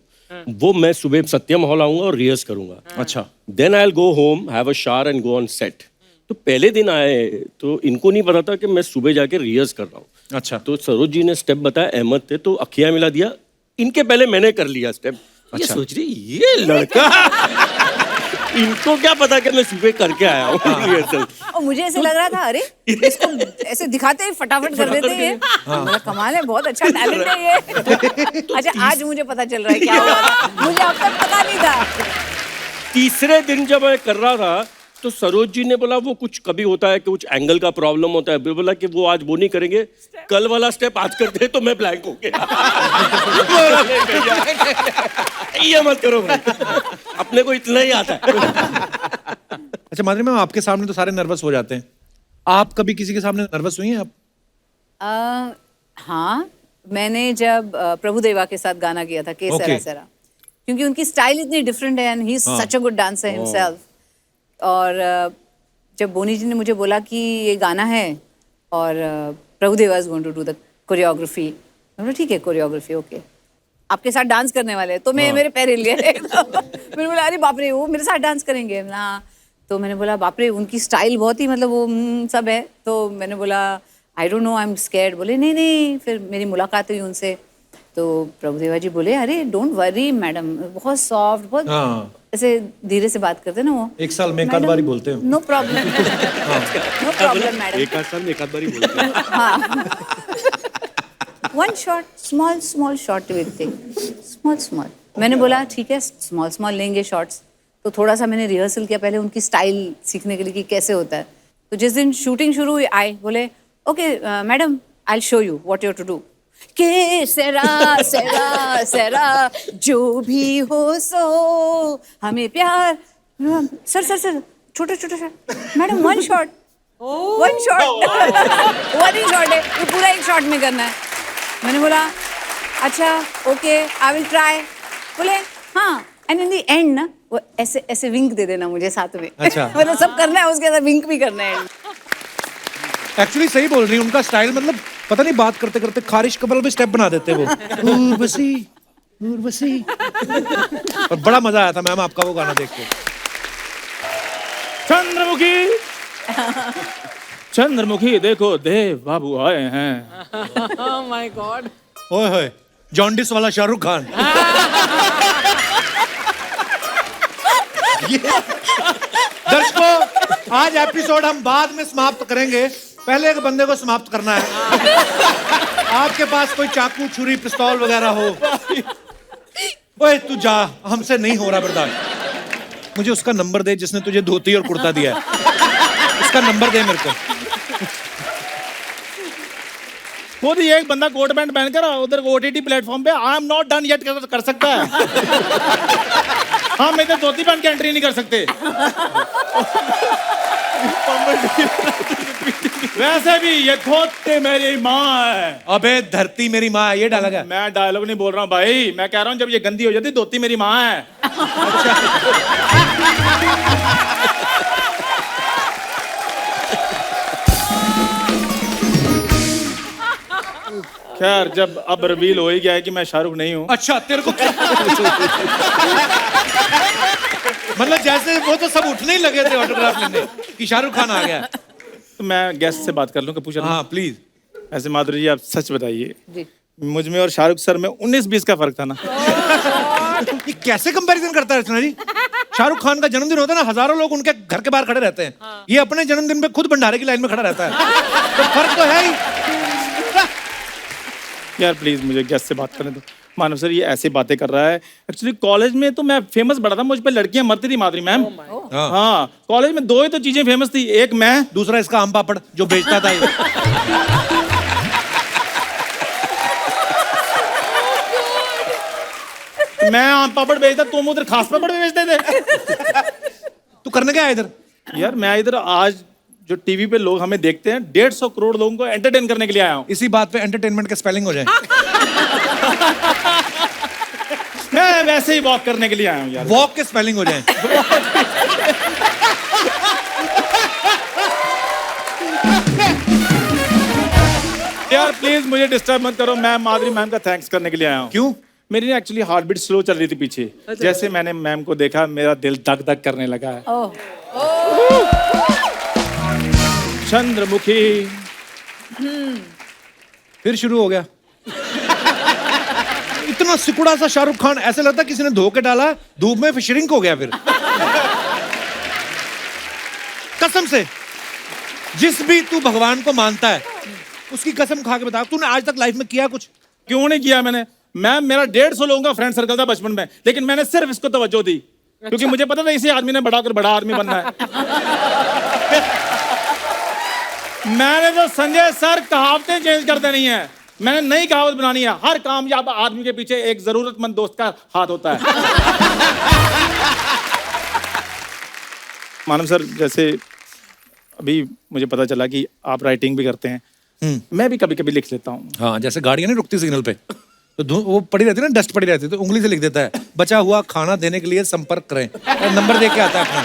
वो मैं सुबह सत्यम हॉल आऊंगा और रिहर्स करूंगा। अच्छा। Then I will go home, have a shower and go on set. तो पहले दिन आए तो इनको नहीं पता था कि मैं सुबह जाके रिहर्स कर रहा हूँ। अच्छा। तो सरोज जी ने स्टेप बताया, अहमद थे, तो अखिया मिला दिया। इनके पहले मैंने कर लिया स्टेप। ये सोच रही ये लड़का इनको क्या पता कि मैं सुबह करके आया हूँ रिहर्सल। और मुझे ऐसे लग रहा था, अरे इसको ऐसे दिखाते ही फटाफट कर देते हैं ये। मेरा कमाल है, बहुत अच्छा टैलेंट है ये। अच्छा, आज मुझे पता चल रहा है क्या हुआ था। मुझे अब तक पता नहीं था। तीसरे दिन जब मैं कर रहा था तो सरोज जी ने बोला वो कुछ कभी होता है कि कुछ एंगल का प्रॉब्लम होता है, बोला कि वो आज वो नहीं करेंगे, कल वाला स्टेप आज करते हैं। तो मैं ब्लैंक हो गया। ये मत करो भाई, अपने को इतना ही आता है। अच्छा माधुरी मैम, आपके सामने तो सारे नर्वस हो जाते हैं, आप कभी किसी के सामने नर्वस हुई हैं आप? हाँ, मैंने जब प्रभुदेवा के साथ गाना किया था के सरा सरा, क्योंकि उनकी स्टाइल इतनी डिफरेंट है and he is such a good dancer himself. और जब बोनी जी ने मुझे बोला कि ये गाना है और Prabhudeva is going to do the choreography, मैं बोला ठीक है कोरियोग्राफी ओके, आपके साथ डांस करने वाले हैं। तो मेरे पैर हिल गए। मैंने बोला अरे बाप रे, वो मेरे साथ डांस करेंगे? हाँ। तो मैंने बोला बाप रे, उनकी स्टाइल बहुत ही मतलब वो सब है। तो मैंने बोला I don't know, I am scared. बोले नहीं। फिर मेरी मुलाकात हुई उनसे, तो प्रभुदेवा जी बोले अरे डोंट वरी मैडम, बहुत सॉफ्ट, बहुत ऐसे धीरे से बात करते ना वो। एक साल में एक आध बारी बोलते हैं। No problem. No problem madam. एक आध साल में एक आध बारी बोलते हैं। हाँ। 1 shot, small shot will take, small. मैंने बोला ठीक है स्मॉल लेंगे शॉट्स. तो थोड़ा सा मैंने रिहर्सल किया पहले उनकी स्टाइल सीखने के लिए कि कैसे होता है. तो जिस दिन शूटिंग शुरू हुई आए बोले okay madam I will show you what you have to do. के सेरा जो भी हो सो हमें प्यार. सर छोटे मैडम 1 shot. 1 shot. 1 shot है ये पूरा 1 shot में करना है. मैंने बोला अच्छा ओके आई विल ट्राई. बोले हाँ एंड इन द एंड ना वो ऐसे विंक दे देना मुझे साथ में. अच्छा. मतलब सब करना है उसके अंदर विंक भी करना है. एक्चुअली सही बोल रही हैं, उनका स्टाइल मतलब पता नहीं बात करते करते खारिश कबल में स्टेप बना देते वो. उर्वशी और बड़ा मजा आया था मैम आपका वो गाना देख के. चंद्रमुखी देखो देव बाबू आए हैं. Oh my God. ओए होए जॉन्डिस वाला शाहरुख खान. दर्शकों आज एपिसोड हम बाद में समाप्त करेंगे. पहले एक बंदे को समाप्त करना है. आपके पास कोई चाकू छुरी पिस्तौल वगैरह हो. ओए तू जा हमसे नहीं हो रहा बर्दाश्त. मुझे उसका नंबर दे जिसने तुझे धोती और कुर्ता दिया है. उसका नंबर दे मेरे को. खुद ही एक बंदा कोट पैंट पहनकर उधर OTT प्लेटफॉर्म पे I am not done yet कर सकता है. हम इधर धोती पहन के एंट्री नहीं कर सकते. वैसे भी ये धोती मेरी माँ है. अबे धरती मेरी माँ ये डाला गया. मैं डायलॉग नहीं बोल रहा हूँ भाई, मैं कह रहा हूँ जब ये गंदी हो जाती धोती मेरी माँ है. खैर जब अब रिवील हो ही गया है कि मैं शाहरुख नहीं हूँ. अच्छा तेरे को मतलब जैसे वो तो सब उठने ही लगे थे ऑटोग्राफ लेने कि शाहरुख खान आ गया. तो मैं गेस्ट से बात कर लूँ कि पूछा. हाँ प्लीज. ऐसे माधुरी जी आप सच बताइए जी. मुझ में और शाहरुख सर में 19-20 का फर्क था ना. ये कैसे कंपैरिजन करता है रचना जी. शाहरुख खान का जन्मदिन होता है ना हजारों लोग उनके घर के बाहर खड़े रहते हैं. ये अपने जन्मदिन पे खुद भंडारे की लाइन में खड़ा रहता है. तो फर्क तो है ही. यार प्लीज मुझे गेस्ट से बात करने दो. मानव सर ये ऐसे बातें कर रहा है. एक्चुअली कॉलेज में तो मैं फेमस बड़ा था, मुझ पे लड़कियां मरती थी माधुरी मैम. हाँ कॉलेज में 2 ही तो चीजें फेमस थी, एक मैं दूसरा इसका आम पापड़ जो बेचता था ये. मैं आम पापड़ बेचता, तुम उधर खास पापड़ भी बेचते थे. तू करने क्या है इधर. यार मैं इधर आज जो टीवी पे लोग हमें देखते हैं 150 करोड़ लोगों को एंटरटेन करने के लिए आया हूँ. इसी बात पे एंटरटेनमेंट का स्पेलिंग हो जाए. मैं वैसे ही वॉक करने के लिए आया हूँ यार. वॉक के स्पेलिंग हो जाए. यार प्लीज मुझे डिस्टर्ब मत करो. मैं माधुरी मैम का थैंक्स करने के लिए आया हूँ. क्यों. मेरी एक्चुअली हार्ट बीट स्लो चल रही थी पीछे. जैसे मैंने मैम को देखा मेरा दिल धक धक करने लगा है. चंद्रमुखी फिर शुरू हो गया. इतना सिकुड़ा सा शाहरुख खान ऐसे लगता किसी ने धो के डाला धूप में फिर श्रिंक हो गया. फिर कसम से जिस भी तू भगवान को मानता है उसकी कसम खा के बता तूने आज तक लाइफ में किया कुछ. क्यों नहीं किया मैंने. मैम मेरा 150 लोगों का फ्रेंड सर्कल था बचपन में, लेकिन मैंने सिर्फ इसको तवज्जो दी क्योंकि मुझे पता था इसी आदमी ने बड़ा कर बड़ा आदमी बनना है. मैंने तो संजय सर कहावतें चेंज करते नहीं है. मैंने नई कहावत बनानी है. हर कामयाब आदमी के पीछे एक जरूरतमंद दोस्त का हाथ होता है. मानव सर जैसे अभी मुझे पता चला कि आप राइटिंग भी करते हैं. मैं भी कभी कभी लिख लेता हूँ. हाँ जैसे गाड़ियां नहीं रुकती सिग्नल पे तो वो पड़ी रहती है ना डस्ट पड़ी रहती है तो उंगली से लिख देता है बचा हुआ खाना देने के लिए संपर्क करें. नंबर दे के आता है अपना.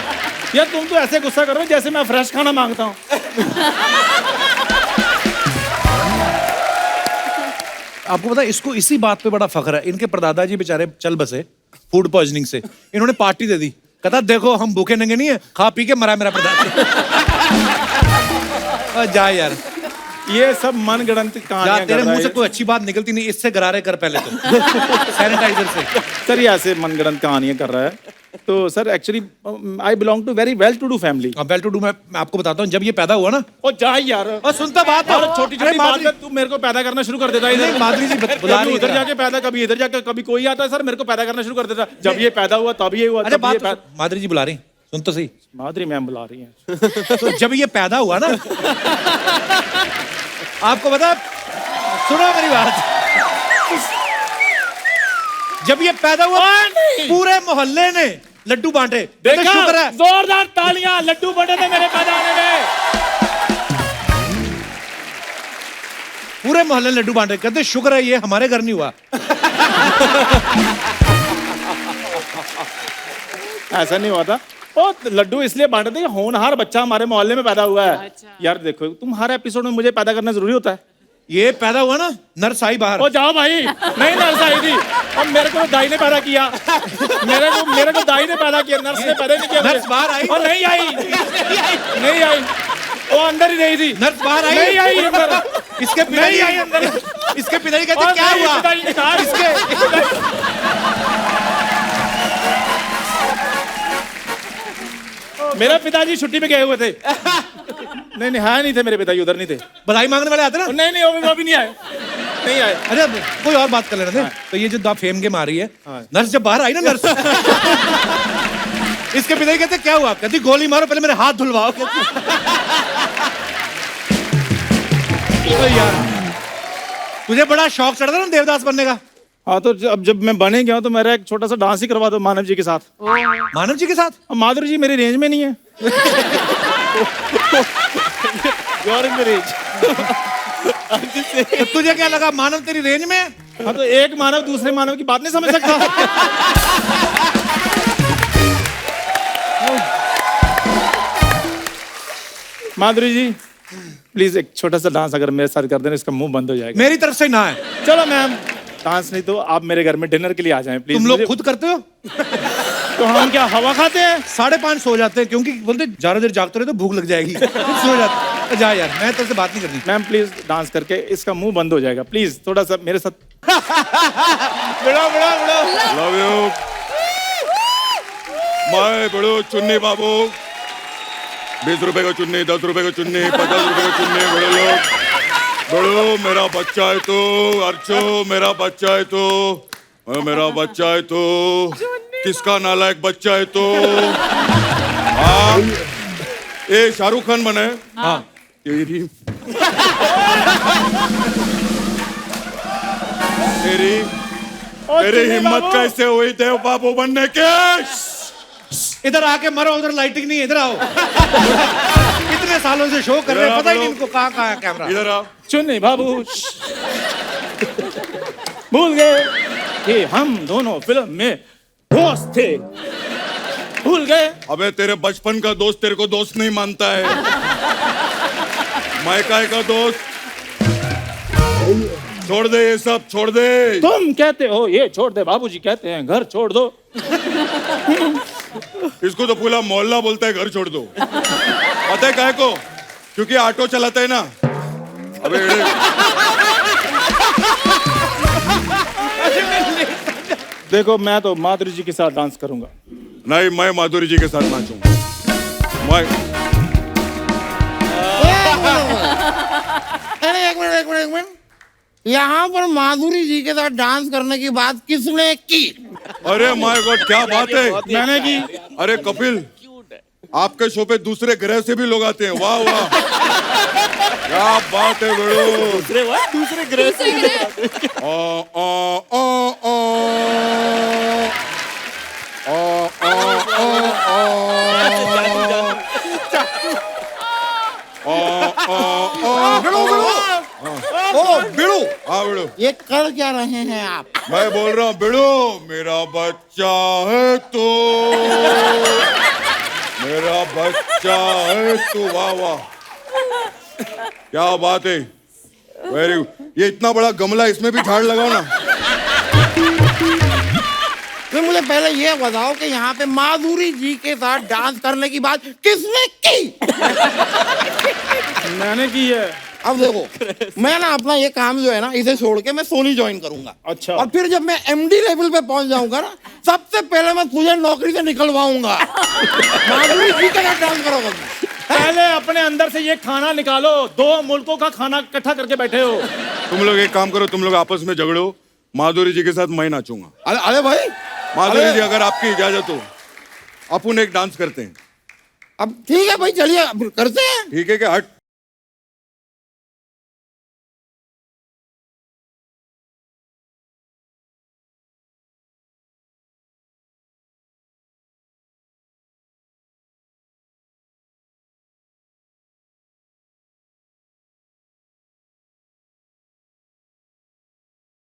यार तुम तो ऐसे गुस्सा करो जैसे मैं फ्रेश खाना मांगता हूँ. आपको पता है इसको इसी बात पे बड़ा फख्र है. इनके परदादा जी बेचारे चल बसे फूड पॉइजनिंग से. इन्होंने पार्टी दे दी. कहता देखो हम भूखे नंगे नहीं है खा पी के मरा मेरा परदादा. जा यार ये सब मनगढ़ंत कहानियां तेरे मुंह से कोई अच्छी बात निकलती नहीं. इससे गरारे कर पहले तो सैनिटाइजर से. सर ये ऐसे मनगढ़ंत कहानियां कर रहा है. तो sir actually I belong to very well to do family. अब वेल टू डू मैं आपको बताता हूँ, जब ये पैदा हुआ ना, ओ जा यार, और सुनता बात और है। छोटी अरे छोटी बात माधुरी- कर तू मेरे को पैदा करना शुरू कर देता है नहीं, इधर। माधुरी जी बुला रही है उधर इधर। जाके पैदा, कभी इधर जाके, कभी कोई आता है सर मेरे को पैदा करना शुरू कर देता है। जब ये पैदा हुआ तब ये हुआ। अरे तब ये बात माधुरी जी बुला रही, सुन तो सही। माधुरी मैम बुला रही हैं। तो जब ये पैदा हुआ ना, आपको पता है, सुनो मेरी बात, जब ये पैदा हुआ पूरे मोहल्ले ने लड्डू बांटे। देखा, तो शुक्र है, जोरदार तालियां, लड्डू बने थे मेरे पैदा होने में। पूरे मोहल्ले ने लड्डू बांटे, कहते शुक्र है ये हमारे घर नहीं हुआ। ऐसा नहीं हुआ था। ओ लड्डू इसलिए बांटे थे कि होनहार बच्चा हमारे मोहल्ले में पैदा हुआ है। यार देखो, तुम हर एपिसोड में मुझे पैदा करना जरूरी होता है। ये पैदा हुआ ना, नर्स आई बाहर। ओ जाओ भाई, नहीं नर्स आई थी, और मेरे को दाई ने पैदा किया। मेरे को दाई ने पैदा किया, नर्स ने पैदा नहीं किया। नर्स बाहर आई? और नहीं आई, नहीं आई, वो अंदर ही रही थी। नर्स बाहर आई? नहीं आई अंदर। इसके नहीं पिताजी आई अंदर। इसके पिताजी कहते और क्या नहीं, हुआ? पिताजी ने कहा, मेरा पिताजी छुट्टी पे गए हुए थे। नहीं हाँ नहीं थे मेरे पिताजी, उधर नहीं थे। बधाई मांगने वाले आते ना? नहीं वो भी नहीं आए, नहीं आए। अरे अब कोई और बात कर लेना थे। तो ये जो फेम गेम आ रही है, नर्स जब बाहर आई ना, नर्स इसके पिताजी कहते क्या हुआ? कहती गोली मारो, पहले मेरे हाथ धुलवाओ। तो यार तुझे बड़ा शौक चढ़ा था ना देवदास बनने का? हाँ तो अब जब मैं बने गया हूँ तो मेरा एक छोटा सा डांस ही करवा दो मानव जी के साथ। मानव जी के साथ? अब माधुरी जी मेरी रेंज में नहीं है। You're in the range। तो तुझे क्या लगा मानव तेरी रेंज में है? हाँ तो एक मानव दूसरे मानव की बात नहीं समझ सकता। माधुरी जी प्लीज एक छोटा सा डांस अगर मेरे साथ कर देना, इसका मुंह बंद हो जाएगा। मेरी तरफ से ना है। चलो मैम, डांस नहीं तो आप मेरे घर में डिनर के लिए आ जाएं प्लीज। तुम लोग खुद करते हो? तो हम क्या हवा खाते हैं? 5:30 सो जाते हैं, क्योंकि बोलते ज्यादा देर जागते रहे तो भूख लग जाएगी। सो जाते। जा यार, मैं तेरे से बात नहीं करनी। मैम प्लीज डांस करके इसका मुंह बंद हो जाएगा, प्लीज थोड़ा सा मेरे साथ। लव यू माय बड़ो चुन्नी बाबू। 20 रुपए का चुन्नी, 10 रुपए का चुन्नी, 50 रुपए का चुन्नी। बड़े लोग, बड़ो मेरा बच्चा है तो, अर्चो मेरा बच्चा है तो, मेरा बच्चा है तो, किसका नालायक बच्चा है तो। हाँ ये शाहरुख खान बने। हाँ तेरी तेरी हिम्मत कैसे हुई देव बाबू बनने के? इधर आके मरो, उधर लाइटिंग नहीं है, इधर आओ। इतने सालों से शो कर रहे हैं, पता ही नहीं इनको कहाँ कहाँ है कैमरा। इधर आओ। चुन्नी बाबू भूल गए कि हम दोनों फिल्म में दोस्त थे, भूल गए। अबे तेरे बचपन का दोस्त तेरे को दोस्त नहीं मानता है। मैं काय का दोस्त? छोड़ दे ये सब, छोड़ दे। तुम कहते हो ये छोड़ दे, बाबूजी कहते हैं घर छोड़ दो। इसको तो पूरा मोहल्ला बोलता है घर छोड़ दो। पता है काय को? क्योंकि ऑटो चलाता है ना। अबे देखो मैं तो माधुरी जी के साथ डांस करूंगा। नहीं, मैं माधुरी जी के साथ नाचूंगा। मैं अरे एक मिनट। यहाँ पर माधुरी जी के साथ डांस करने की बात किसने की? अरे माय गॉड, क्या बात है। मैंने की। अरे कपिल, आपके शो पे दूसरे ग्रह से भी लोग आते हैं। वाह वाह, क्या बात है बेड़ो। दूसरे ग्रह से ओ बिड़ू, हाँ बेड़ो, ये कर क्या रहे हैं आप? मैं बोल रहा हूँ बेड़ो, मेरा बच्चा है तो, मेरा बच्चा है तो। वाह वाह, क्या बात है। Very good. ये इतना बड़ा गमला, इसमें भी झाड़ लगाओ ना। तो मुझे पहले ये बताओ कि यहाँ पे माधुरी जी के साथ डांस करने की बात किसने की? मैंने की है। अब देखो मैं ना अपना ये काम जो है ना इसे छोड़ के मैं सोनी ज्वाइन करूंगा। अच्छा। और फिर जब मैं एमडी लेवल पे पहुंच जाऊंगा ना, सबसे पहले मैं तुझे नौकरी से निकलवाऊंगा। माधुरी जी के साथ डांस करोगे। पहले अपने अंदर से ये खाना निकालो, 2 मुल्कों का खाना इकट्ठा करके बैठे हो। तुम लोग एक काम करो, तुम लोग आपस में झगड़ो, माधुरी जी के साथ मैं नाचूंगा। अरे भाई, माधुरी जी अगर आपकी इजाजत हो अपन एक डांस करते हैं। अब ठीक है भाई, चलिए अब करते हैं। ठीक है क्या? हट।